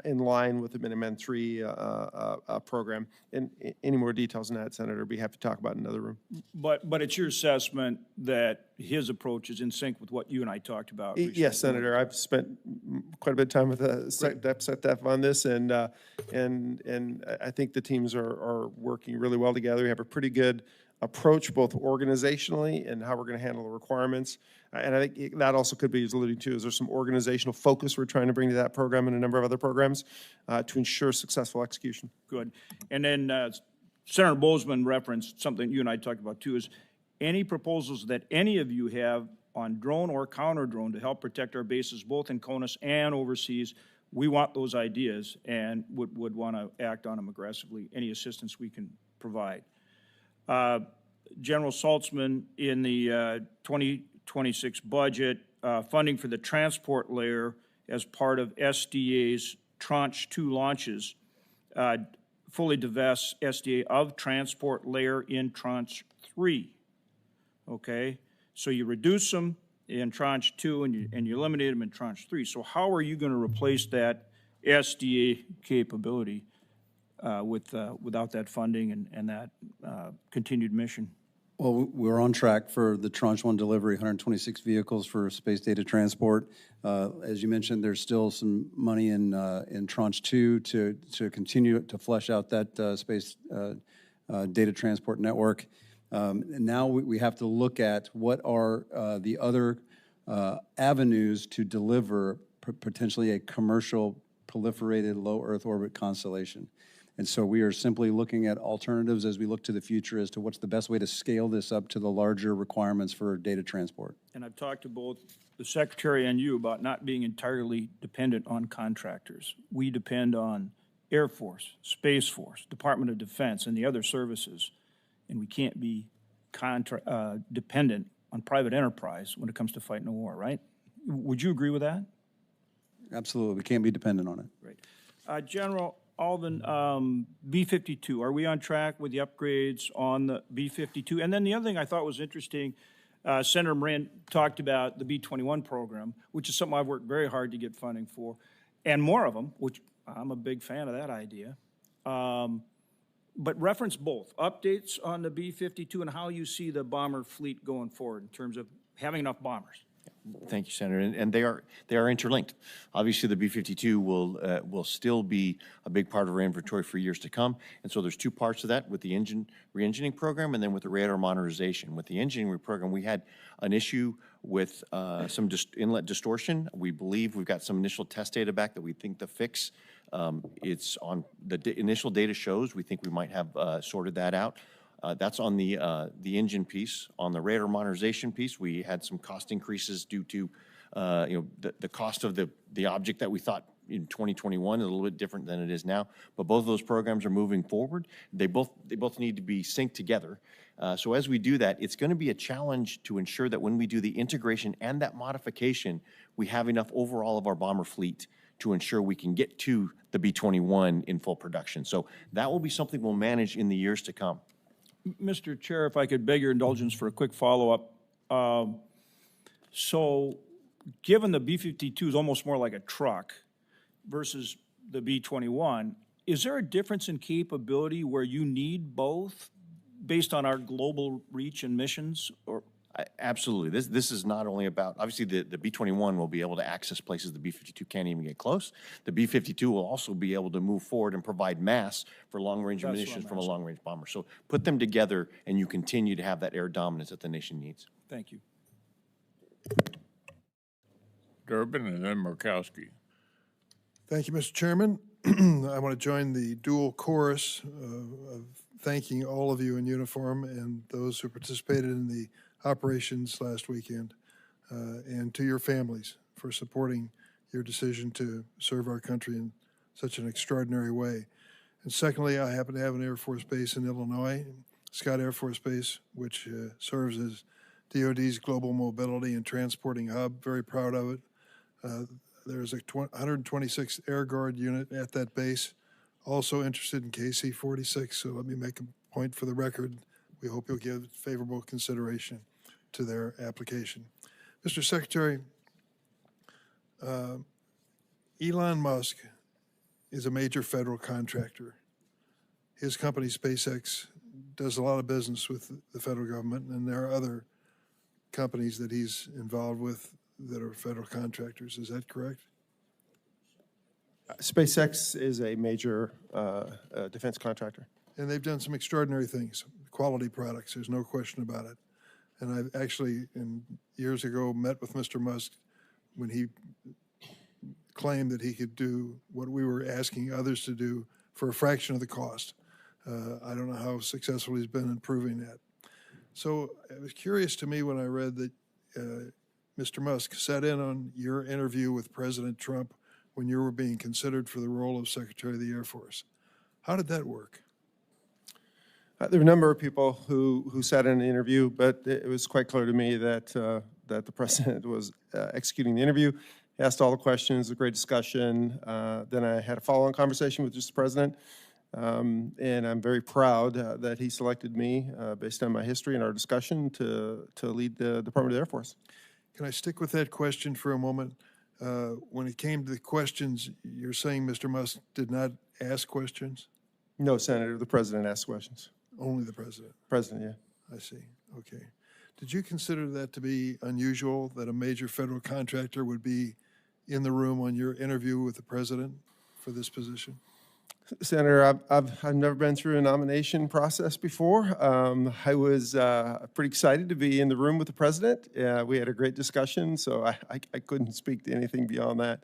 in line with the Minuteman III program. And any more details on that, Senator, I'd be happy to talk about in another room. But it's your assessment that his approach is in sync with what you and I talked about recently? Yes, Senator. I've spent quite a bit of time with SecDef on this, and I think the teams are working really well together. We have a pretty good approach, both organizationally and how we're going to handle the requirements. And I think that also could be, as alluding to, is there some organizational focus we're trying to bring to that program and a number of other programs to ensure successful execution. Good. And then Senator Bozeman referenced something you and I talked about too, is any proposals that any of you have on drone or counter drone to help protect our bases, both in CONUS and overseas, we want those ideas and would want to act on them aggressively, any assistance we can provide. General Saltzman, in the 2026 budget, funding for the transport layer as part of SDA's Tranche 2 launches, fully divests SDA of transport layer in Tranche 3. Okay? So you reduce them in Tranche 2 and you eliminate them in Tranche 3. So how are you going to replace that SDA capability without that funding and that continued mission? Well, we're on track for the Tranche 1 delivery, 126 vehicles for space data transport. As you mentioned, there's still some money in Tranche 2 to continue to flesh out that space data transport network. Now we have to look at what are the other avenues to deliver potentially a commercial proliferated low Earth orbit constellation. And so we are simply looking at alternatives as we look to the future as to what's the best way to scale this up to the larger requirements for data transport. And I've talked to both the Secretary and you about not being entirely dependent on contractors. We depend on Air Force, Space Force, Department of Defense, and the other services, and we can't be dependent on private enterprise when it comes to fighting a war, right? Would you agree with that? Absolutely. We can't be dependent on it. Great. General Allvin, B-52, are we on track with the upgrades on the B-52? And then the other thing I thought was interesting, Senator Moran talked about the B-21 program, which is something I've worked very hard to get funding for, and more of them, which I'm a big fan of that idea. But reference both, updates on the B-52 and how you see the bomber fleet going forward in terms of having enough bombers. Thank you, Senator. And they are interlinked. Obviously, the B-52 will still be a big part of our inventory for years to come. And so there's two parts to that, with the engine re-engineering program and then with the radar modernization. With the engineering program, we had an issue with some inlet distortion. We believe we've got some initial test data back that we think the fix. It's on the initial data shows. We think we might have sorted that out. That's on the engine piece. On the radar modernization piece, we had some cost increases due to the cost of the object that we thought in 2021 is a little bit different than it is now. But both of those programs are moving forward. They both need to be synced together. So as we do that, it's going to be a challenge to ensure that when we do the integration and that modification, we have enough overall of our bomber fleet to ensure we can get to the B-21 in full production. So that will be something we'll manage in the years to come. Mr. Chair, if I could beg your indulgence for a quick follow-up. So given the B-52 is almost more like a truck versus the B-21, is there a difference in capability where you need both based on our global reach and missions? Or absolutely. This is not only about, obviously the B-21 will be able to access places the B-52 can't even get close. The B-52 will also be able to move forward and provide mass for long-range munitions from a long-range bomber. So put them together and you continue to have that air dominance that the nation needs. Thank you. Durbin and then Murkowski. Thank you, Mr. Chairman. I want to join the dual chorus of thanking all of you in uniform and those who participated in the operations last weekend, and to your families for supporting your decision to serve our country in such an extraordinary way. And secondly, I happen to have an Air Force base in Illinois, Scott Air Force Base, which serves as DoD's global mobility and transporting hub. Very proud of it. There's a 126th Air Guard unit at that base, also interested in KC-46, so let me make a point for the record. We hope you'll give favorable consideration to their application. Mr. Secretary, Elon Musk is a major federal contractor. His company, SpaceX, does a lot of business with the federal government, and there are other companies that he's involved with that are federal contractors. Is that correct? SpaceX is a major defense contractor. And they've done some extraordinary things, quality products, there's no question about it. And I've actually, years ago, met with Mr. Musk when he claimed that he could do what we were asking others to do for a fraction of the cost. I don't know how successful he's been in proving that. So it was curious to me when I read that Mr. Musk sat in on your interview with President Trump when you were being considered for the role of Secretary of the Air Force. How did that work? There were a number of people who sat in the interview, but it was quite clear to me that the president was executing the interview. He asked all the questions, a great discussion. Then I had a follow-on conversation with just the president, and I'm very proud that he selected me based on my history and our discussion to lead the Department of the Air Force. Can I stick with that question for a moment? When it came to the questions, you're saying Mr. Musk did not ask questions? No, Senator, the president asked questions. Only the president? President, yeah. I see, okay. Did you consider that to be unusual, that a major federal contractor would be in the room on your interview with the president for this position? Senator, I've never been through a nomination process before. I was pretty excited to be in the room with the president. We had a great discussion, so I couldn't speak to anything beyond that.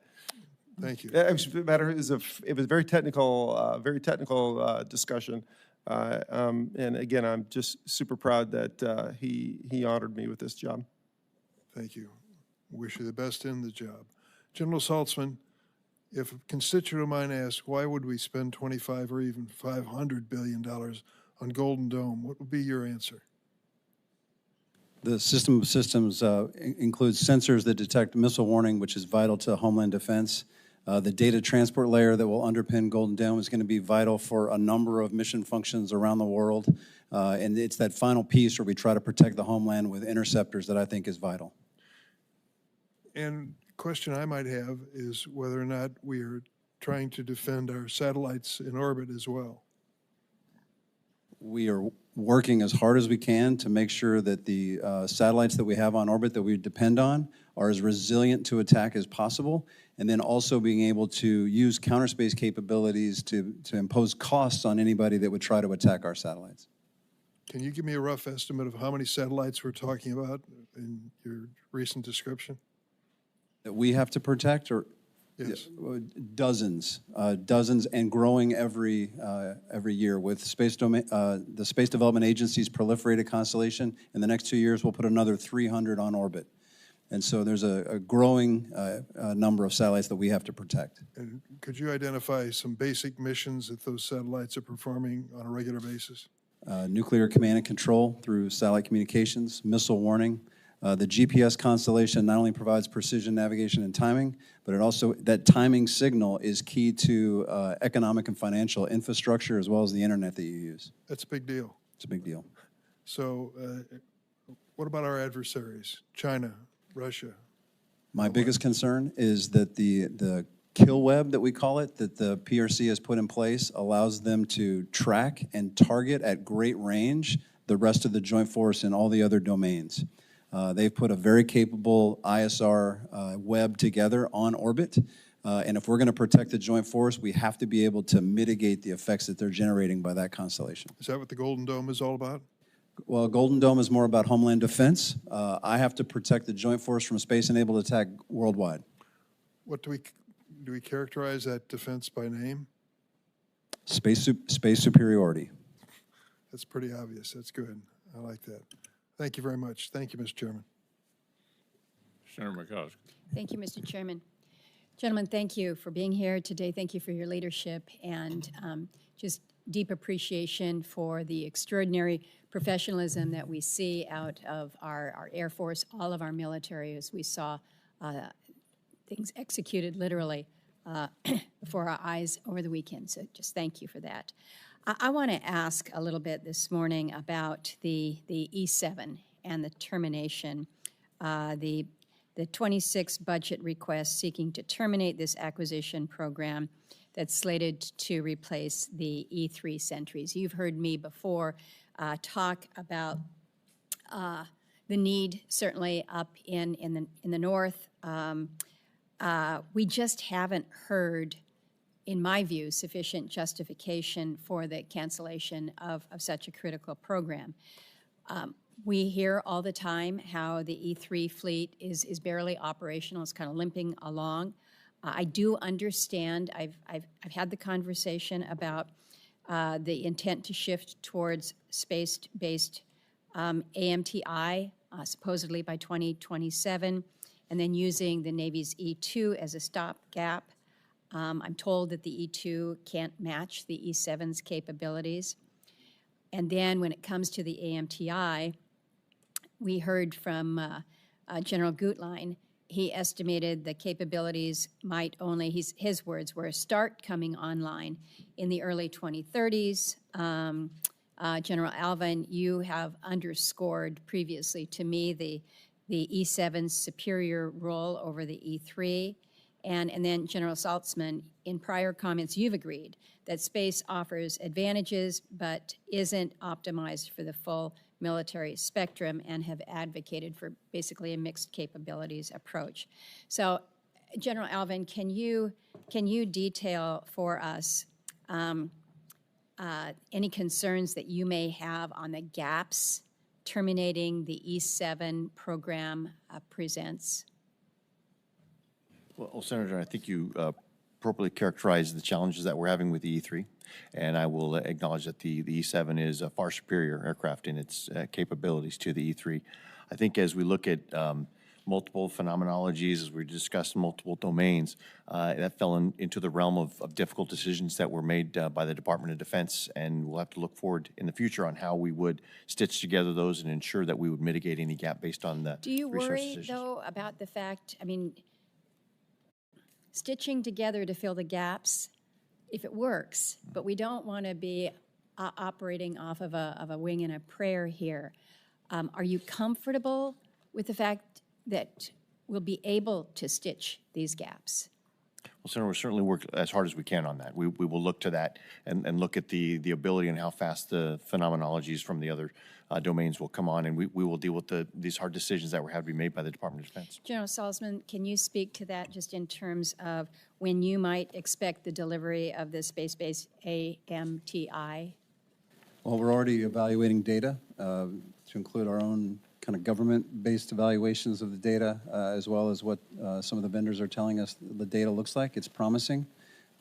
Thank you. It was a very technical discussion. And again, I'm just super proud that he honored me with this job. Thank you. Wish you the best in the job. General Saltzman, if a constituent of mine asks, why would we spend $25 or even $500 billion on Golden Dome, what would be your answer? The system of systems includes sensors that detect missile warning, which is vital to Homeland Defense. The data transport layer that will underpin Golden Dome is going to be vital for a number of mission functions around the world. And it's that final piece where we try to protect the homeland with interceptors that I think is vital. And question I might have is whether or not we are trying to defend our satellites in orbit as well. We are working as hard as we can to make sure that the satellites that we have on orbit that we depend on are as resilient to attack as possible, and then also being able to use counterspace capabilities to impose costs on anybody that would try to attack our satellites. Can you give me a rough estimate of how many satellites we're talking about in your recent description? That we have to protect, or Yes. dozens and growing every year with the Space Development Agency's proliferated constellation. In the next 2 years, we'll put another 300 on orbit. And so there's a growing number of satellites that we have to protect. And could you identify some basic missions that those satellites are performing on a regular basis? Nuclear command and control through satellite communications, missile warning. The GPS constellation not only provides precision navigation and timing, but it also, that timing signal is key to economic and financial infrastructure as well as the internet that you use. That's a big deal. It's a big deal. So what about our adversaries, China, Russia? My biggest concern is that the kill web that we call it, that the PRC has put in place, allows them to track and target at great range the rest of the joint force in all the other domains. They've put a very capable ISR web together on orbit, and if we're going to protect the joint force, we have to be able to mitigate the effects that they're generating by that constellation. Is that what the Golden Dome is all about? Well, Golden Dome is more about homeland defense. I have to protect the joint force from space-enabled attack worldwide. What do we characterize that defense by name? Space superiority. That's pretty obvious. That's good. I like that. Thank you very much. Thank you, Mr. Chairman. Senator McCoskey. Thank you, Mr. Chairman. Gentlemen, thank you for being here today. Thank you for your leadership and just deep appreciation for the extraordinary professionalism that we see out of our Air Force, all of our military, as we saw things executed literally before our eyes over the weekend. So just thank you for that. I want to ask a little bit this morning about the E7 and the termination, the 26 budget request seeking to terminate this acquisition program that's slated to replace the E3 Sentries. You've heard me before talk about the need, certainly up in the north. We just haven't heard in my view, sufficient justification for the cancellation of such a critical program. We hear all the time how the E3 fleet is barely operational, it's kind of limping along. I do understand, I've had the conversation about the intent to shift towards space-based AMTI, supposedly by 2027, and then using the Navy's E2 as a stopgap. I'm told that the E2 can't match the E7's capabilities. And then when it comes to the AMTI, we heard from General Gutlein. He estimated the capabilities might only, his words were, start coming online in the early 2030s. General Allvin, you have underscored previously to me the E7's superior role over the E3. And then General Saltzman, in prior comments, you've agreed that space offers advantages but isn't optimized for the full military spectrum and have advocated for basically a mixed capabilities approach. So, General Allvin, can you detail for us any concerns that you may have on the gaps terminating the E7 program presents? Well, Senator, I think you appropriately characterized the challenges that we're having with the E3, and I will acknowledge that the E7 is a far superior aircraft in its capabilities to the E3. I think as we look at multiple phenomenologies, as we discussed multiple domains, that fell into the realm of difficult decisions that were made by the Department of Defense, and we'll have to look forward in the future on how we would stitch together those and ensure that we would mitigate any gap based on the Do you resource worry, decisions. though, about the fact, I mean, stitching together to fill the gaps, if it works, but we don't want to be operating off of a wing and a prayer here. Are you comfortable with the fact that we'll be able to stitch these gaps? Well, Senator, we'll certainly work as hard as we can on that. We will look to that and look at the ability and how fast the phenomenologies from the other domains will come on, and we will deal with these hard decisions that will have to be made by the Department of Defense. General Saltzman, can you speak to that just in terms of when you might expect the delivery of the space-based AMTI? Well, we're already evaluating data to include our own kind of government-based evaluations of the data, as well as what some of the vendors are telling us the data looks like. It's promising.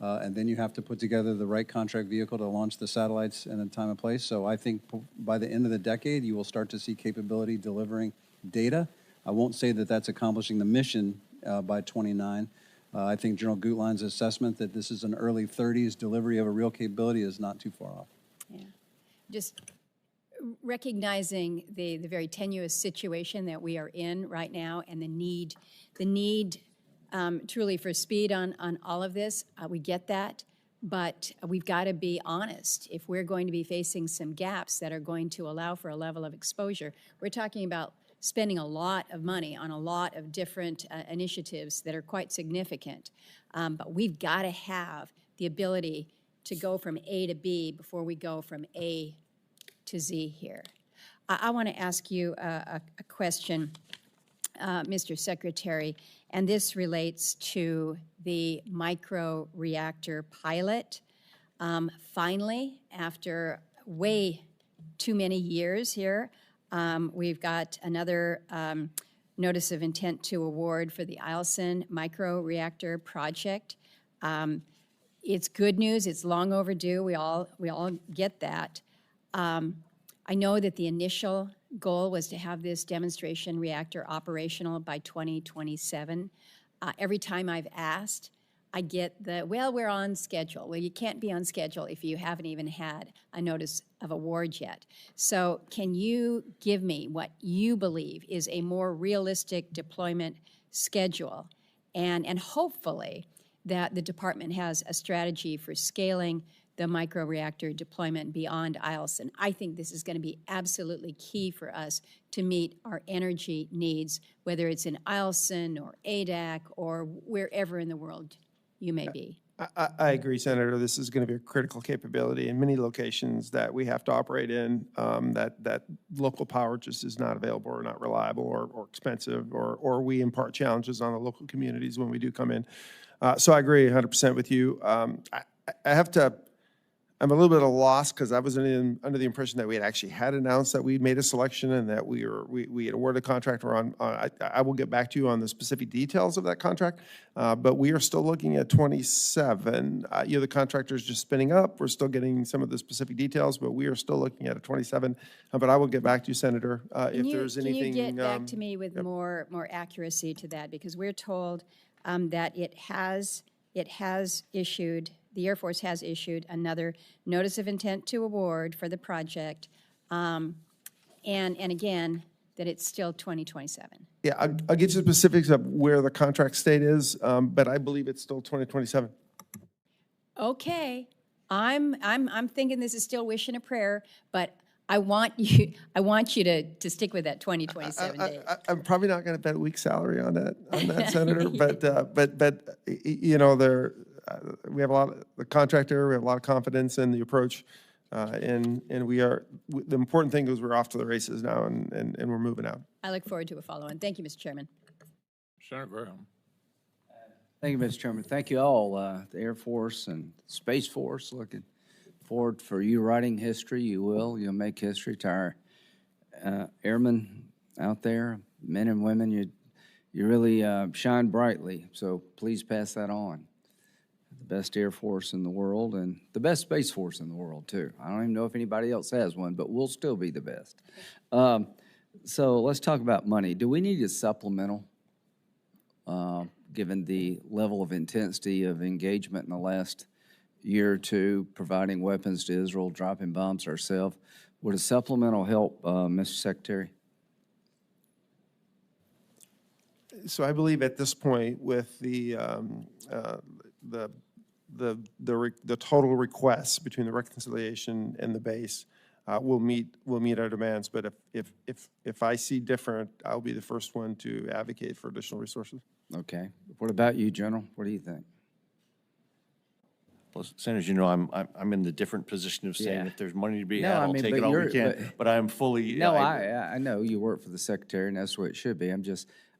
And then you have to put together the right contract vehicle to launch the satellites in a time and place. So I think by the end of the decade, you will start to see capability delivering data. I won't say that that's accomplishing the mission by 29. I think General Gutlein's assessment that this is an early 30s delivery of a real capability is not too far off. Yeah. Just recognizing the very tenuous situation that we are in right now and the need truly for speed on all of this. We get that, but we've got to be honest. If we're going to be facing some gaps that are going to allow for a level of exposure, we're talking about spending a lot of money on a lot of different initiatives that are quite significant. But we've got to have the ability to go from A to B before we go from A to Z here. I want to ask you a question, Mr. Secretary, and this relates to the micro-reactor pilot. Finally, after way too many years here, we've got another notice of intent to award for the Eielson micro-reactor project. It's good news. It's long overdue. We all get that. I know that the initial goal was to have this demonstration reactor operational by 2027. Every time I've asked, I get well, we're on schedule. Well, you can't be on schedule if you haven't even had a notice of award yet. So can you give me what you believe is a more realistic deployment schedule? And hopefully that the department has a strategy for scaling the microreactor deployment beyond Eielson. I think this is going to be absolutely key for us to meet our energy needs, whether it's in Eielson or ADAC or wherever in the world you may be. I agree, Senator. This is going to be a critical capability in many locations that we have to operate in, that local power just is not available or not reliable or expensive, or we impart challenges on the local communities when we do come in. So I agree 100% with you. I have to, I'm a little bit at a loss because I was under the impression that we had actually had announced that we'd made a selection and that we had awarded a contract. I will get back to you on the specific details of that contract, but we are still looking at 27. The contractor's just spinning up. We're still getting some of the specific details, but we are still looking at a 27. But I will get back to you, Senator, if there's anything. Can you get back to me with more accuracy to that? Because we're told that it has issued, the Air Force has issued another notice of intent to award for the project, and again, that it's still 2027. Yeah, I'll get you the specifics of where the contract state is, but I believe it's still 2027. Okay, I'm thinking this is still wishing a prayer, but I want you to stick with that 2027 date. I'm probably not going to bet a week's salary on that, Senator. But we have a lot of the contractor. We have a lot of confidence in the approach, and we are. The important thing is we're off to the races now, and we're moving out. I look forward to a follow-on. Thank you, Mr. Chairman. Senator Graham. Thank you, Mr. Chairman. Thank you all, the Air Force and Space Force. Looking forward for you writing history. You'll make history. To our airmen out there, men and women, you really shine brightly. So please pass that on. The best Air Force in the world and the best Space Force in the world, too. I don't even know if anybody else has one, but we'll still be the best. So let's talk about money. Do we need a supplemental, given the level of intensity of engagement in the last year or two, providing weapons to Israel, dropping bombs ourselves? Would a supplemental help, Mr. Secretary? So I believe at this point, with the total requests between the reconciliation and the base, we'll meet our demands. But if I see different, I'll be the first one to advocate for additional resources. Okay. What about you, General? What do you think? Well, Senator, I'm in the different position of saying Yeah. if there's money to be No, had, I I'll mean, take but it all we you're- can. But I am fully. No, I know you work for the Secretary, and that's what it should be.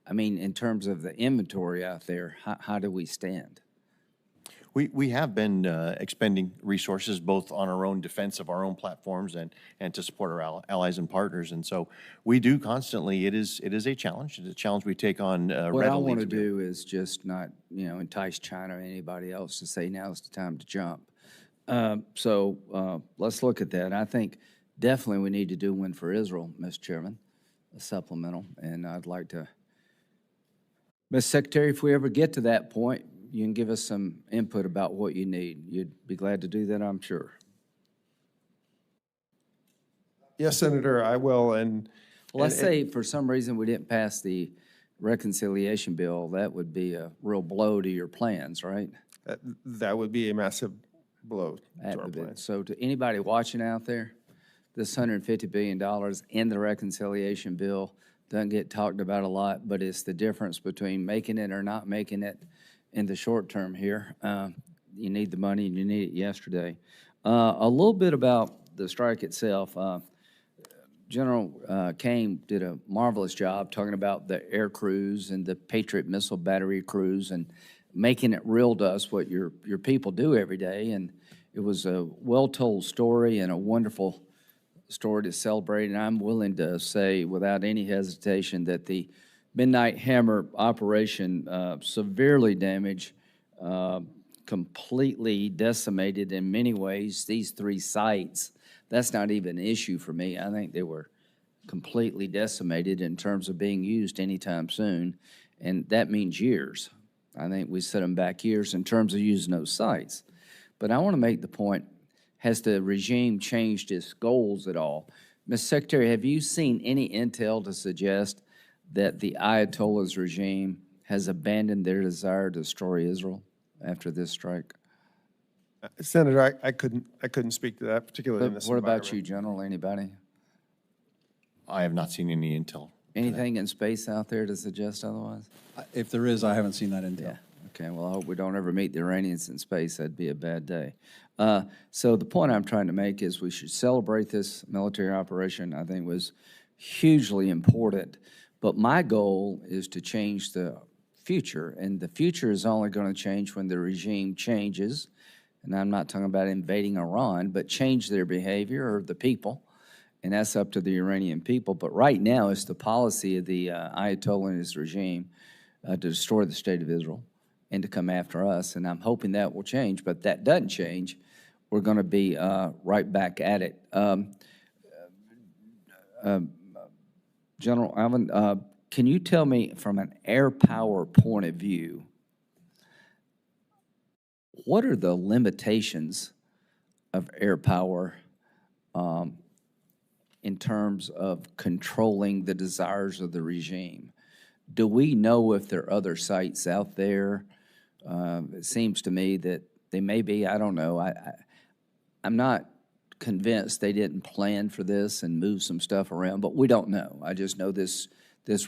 I mean, in terms of the inventory out there, how do we stand? We have been expending resources both on our own defense of our own platforms and to support our allies and partners. And so we do constantly. It is a challenge. It's a challenge we take on readily. What I want to do is just not, entice China or anybody else to say now's the time to jump. So let's look at that. I think definitely we need to do one for Israel, Mr. Chairman, a supplemental. And I'd like to, Mr. Secretary, if we ever get to that point, you can give us some input about what you need. You'd be glad to do that, I'm sure. Yes, Senator, I will. And let's say for some reason we didn't pass the reconciliation bill, that would be a real blow to your plans, right? That would be a massive blow to our bit. plans. So to anybody watching out there, this $150 billion in the reconciliation bill doesn't get talked about a lot, but it's the difference between making it or not making it in the short term here. You need the money and you need it yesterday. A little bit about the strike itself. General Kane did a marvelous job talking about the air crews and the Patriot missile battery crews and making it real to us what your people do every day. And it was a well-told story and a wonderful story to celebrate. And I'm willing to say without any hesitation that the Midnight Hammer operation severely damaged, completely decimated in many ways these three sites. That's not even an issue for me. I think they were completely decimated in terms of being used anytime soon, and that means years. I think we set them back years in terms of using those sites. But I want to make the point, has the regime changed its goals at all? Mr. Secretary, have you seen any intel to suggest that the Ayatollah's regime has abandoned their desire to destroy Israel after this strike? Senator, I couldn't speak to that, particularly in this What about environment. you, General? Anybody? I have not seen any intel. Anything in space out there to suggest otherwise? If there is, I haven't seen that intel. Yeah. Okay, well, I hope we don't ever meet the Iranians in space. That'd be a bad day. So the point I'm trying to make is we should celebrate this military operation. I think it was hugely important. But my goal is to change the future, and the future is only going to change when the regime changes. And I'm not talking about invading Iran, but change their behavior or the people, and that's up to the Iranian people. But right now, it's the policy of the Ayatollah and his regime to destroy the state of Israel and to come after us, and I'm hoping that will change. But if that doesn't change, we're going to be right back at it. General Allvin, can you tell me from an air power point of view, what are the limitations of air power in terms of controlling the desires of the regime? Do we know if there are other sites out there? It seems to me that they may be. I don't know. I'm not convinced they didn't plan for this and move some stuff around, but we don't know. I just know this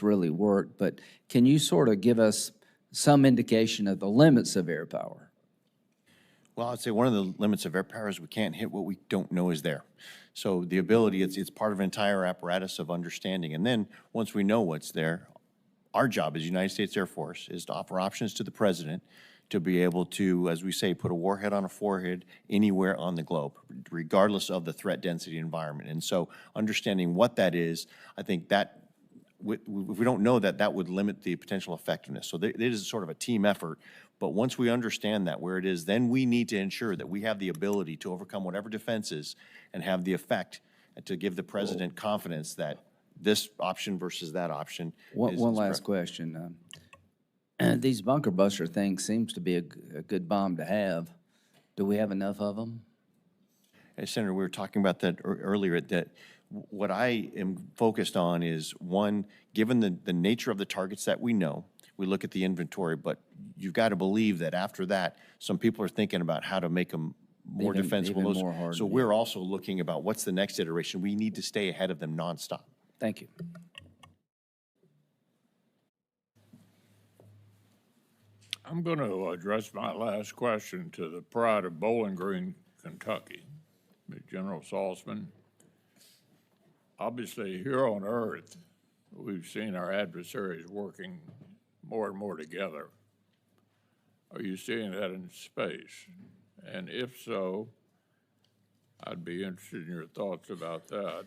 really worked. But can you sort of give us some indication of the limits of air power? Well, I'd say one of the limits of air power is we can't hit what we don't know is there. So the ability, it's part of an entire apparatus of understanding. And then once we know what's there, our job as United States Air Force is to offer options to the president to be able to, as we say, put a warhead on a forehead anywhere on the globe, regardless of the threat density environment. And so understanding what that is, I think that if we don't know that, that would limit the potential effectiveness. So it is sort of a team effort. But once we understand that, where it is, then we need to ensure that we have the ability to overcome whatever defenses and have the effect to give the president confidence that this option versus that option. One last question. These bunker buster things seems to be a good bomb to have. Do we have enough of them? Hey, Senator, we were talking about that earlier, that what I am focused on is, one, given the nature of the targets that we know, we look at the inventory, but you've got to believe that after that, some people are thinking about how to make them more defensible. Even more hard, so we're also looking about what's the next iteration. We need to stay ahead of them nonstop. Thank you. I'm going to address my last question to the pride of Bowling Green, Kentucky, General Saltzman. Obviously, here on Earth, we've seen our adversaries working more and more together. Are you seeing that in space? And if so, I'd be interested in your thoughts about that.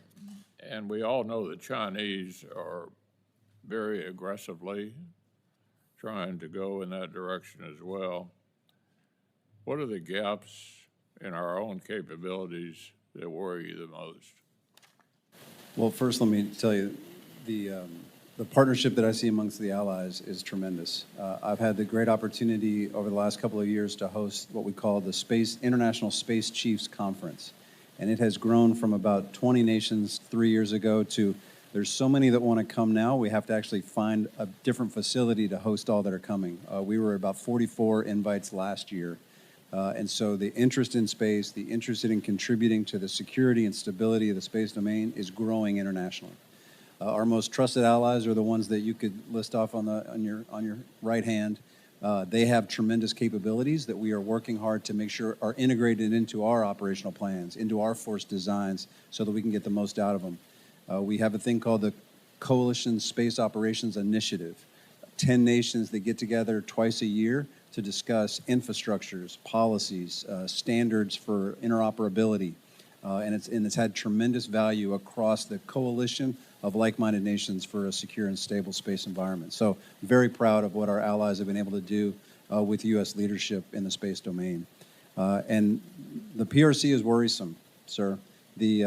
And we all know the Chinese are very aggressively trying to go in that direction as well. What are the gaps in our own capabilities that worry you the most? Well, first, let me tell you, the partnership that I see amongst the allies is tremendous. I've had the great opportunity over the last couple of years to host what we call the International Space Chiefs Conference. And it has grown from about 20 nations 3 years ago to there's so many that want to come now, we have to actually find a different facility to host all that are coming. We were about 44 invites last year. And so the interest in space, the interest in contributing to the security and stability of the space domain is growing internationally. Our most trusted allies are the ones that you could list off on your right hand. They have tremendous capabilities that we are working hard to make sure are integrated into our operational plans, into our force designs, so that we can get the most out of them. We have a thing called the Coalition Space Operations Initiative. 10 nations that get together twice a year to discuss infrastructures, policies, standards for interoperability. And it's had tremendous value across the coalition of like-minded nations for a secure and stable space environment. So very proud of what our allies have been able to do with U.S. leadership in the space domain. And the PRC is worrisome, sir. The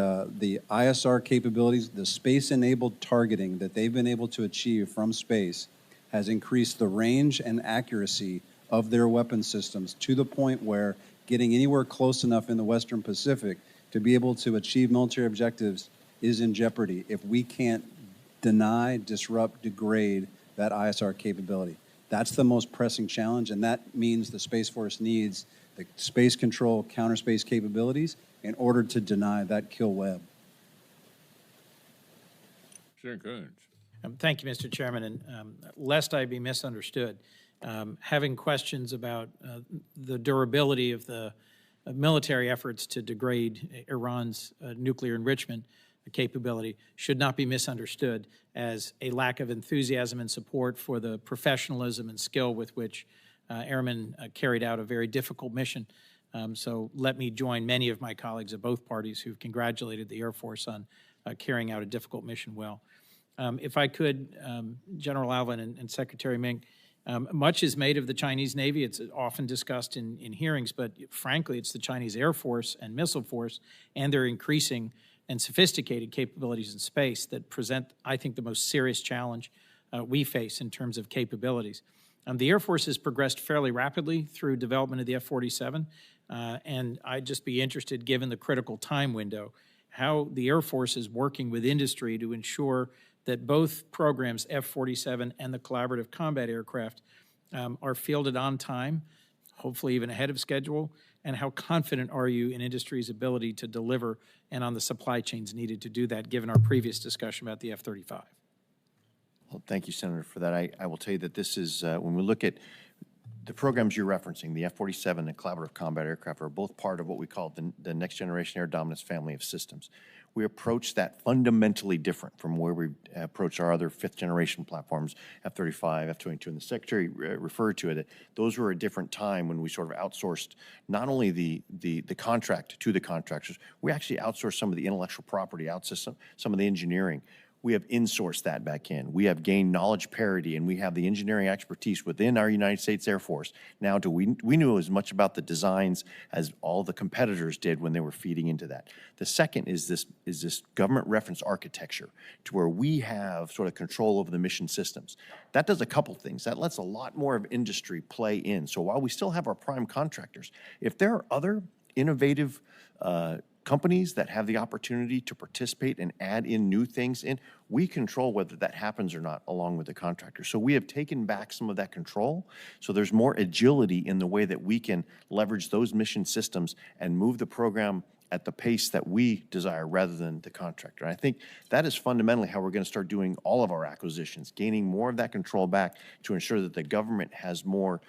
ISR capabilities, the space-enabled targeting that they've been able to achieve from space has increased the range and accuracy of their weapon systems to the point where getting anywhere close enough in the Western Pacific to be able to achieve military objectives is in jeopardy if we can't deny, disrupt, degrade that ISR capability. That's the most pressing challenge, and that means the Space Force needs the space control counter-space capabilities in order to deny that kill web. Senator Coons. Thank you, Mr. Chairman. And lest I be misunderstood, having questions about the durability of the military efforts to degrade Iran's nuclear enrichment, capability should not be misunderstood as a lack of enthusiasm and support for the professionalism and skill with which airmen carried out a very difficult mission. So let me join many of my colleagues of both parties who've congratulated the Air Force on carrying out a difficult mission well. If I could, General Allvin and Secretary Meink, much is made of the Chinese Navy. It's often discussed in hearings, but frankly, it's the Chinese Air Force and Missile Force and their increasing and sophisticated capabilities in space that present, I think, the most serious challenge we face in terms of capabilities. The Air Force has progressed fairly rapidly through development of the F-47, and I'd just be interested, given the critical time window, how the Air Force is working with industry to ensure that both programs, F-47 and the collaborative combat aircraft, are fielded on time, hopefully even ahead of schedule, and how confident are you in industry's ability to deliver and on the supply chains needed to do that, given our previous discussion about the F-35? Well, thank you, Senator, for that. I will tell you that this is, when we look at the programs you're referencing, the F-47 and collaborative combat aircraft are both part of what we call the Next Generation Air Dominance family of systems. We approach that fundamentally different from where we approach our other fifth-generation platforms, F-35, F-22, and the Secretary referred to it. Those were a different time when we sort of outsourced not only the contract to the contractors, we actually outsourced some of the intellectual property, some of the engineering. We have insourced that back in. We have gained knowledge parity, and we have the engineering expertise within our United States Air Force. Now, we knew as much about the designs as all the competitors did when they were feeding into that. The second is this government reference architecture, to where we have sort of control over the mission systems. That does a couple things. That lets a lot more of industry play in. So while we still have our prime contractors, if there are other innovative companies that have the opportunity to participate and add in new things in, we control whether that happens or not along with the contractor. So we have taken back some of that control. So there's more agility in the way that we can leverage those mission systems and move the program at the pace that we desire rather than the contractor. And I think that is fundamentally how we're going to start doing all of our acquisitions, gaining more of that control back to ensure that the government has more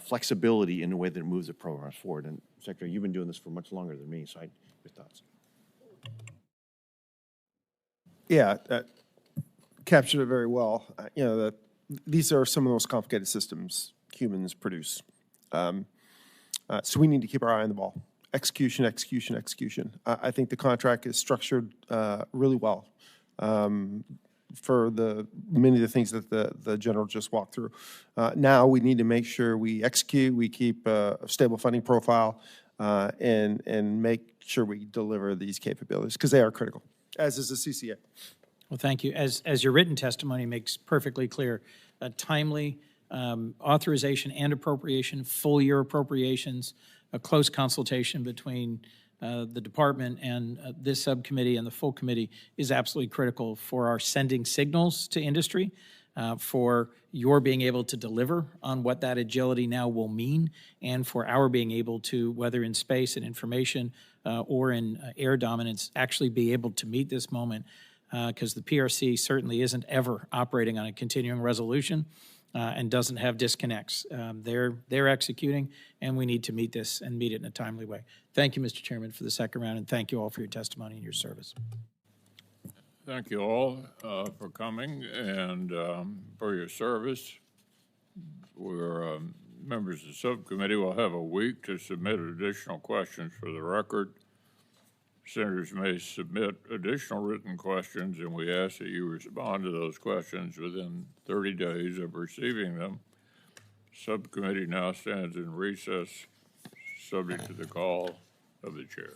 flexibility in the way that it moves the programs forward. And Secretary, you've been doing this for much longer than me, so your thoughts? Yeah, captured it very well. You know, these are some of the most complicated systems humans produce. So we need to keep our eye on the ball. Execution, execution, execution. I think the contract is structured really well for many of the things that the general just walked through. Now we need to make sure we execute, we keep a stable funding profile, and make sure we deliver these capabilities, because they are critical, as is the CCA. Well, thank you. As your written testimony makes perfectly clear, a timely authorization and appropriation, full year appropriations, a close consultation between the department and this subcommittee and the full committee is absolutely critical for our sending signals to industry, for your being able to deliver on what that agility now will mean, and for our being able to, whether in space and information or in air dominance, actually be able to meet this moment, because the PRC certainly isn't ever operating on a continuing resolution and doesn't have disconnects. They're executing, and we need to meet this and meet it in a timely way. Thank you, Mr. Chairman, for the second round, and thank you all for your testimony and your service. Thank you all for coming and for your service. We're members of the subcommittee will have a week to submit additional questions for the record. Senators may submit additional written questions, and we ask that you respond to those questions within 30 days of receiving them. Subcommittee now stands in recess, subject to the call of the chair.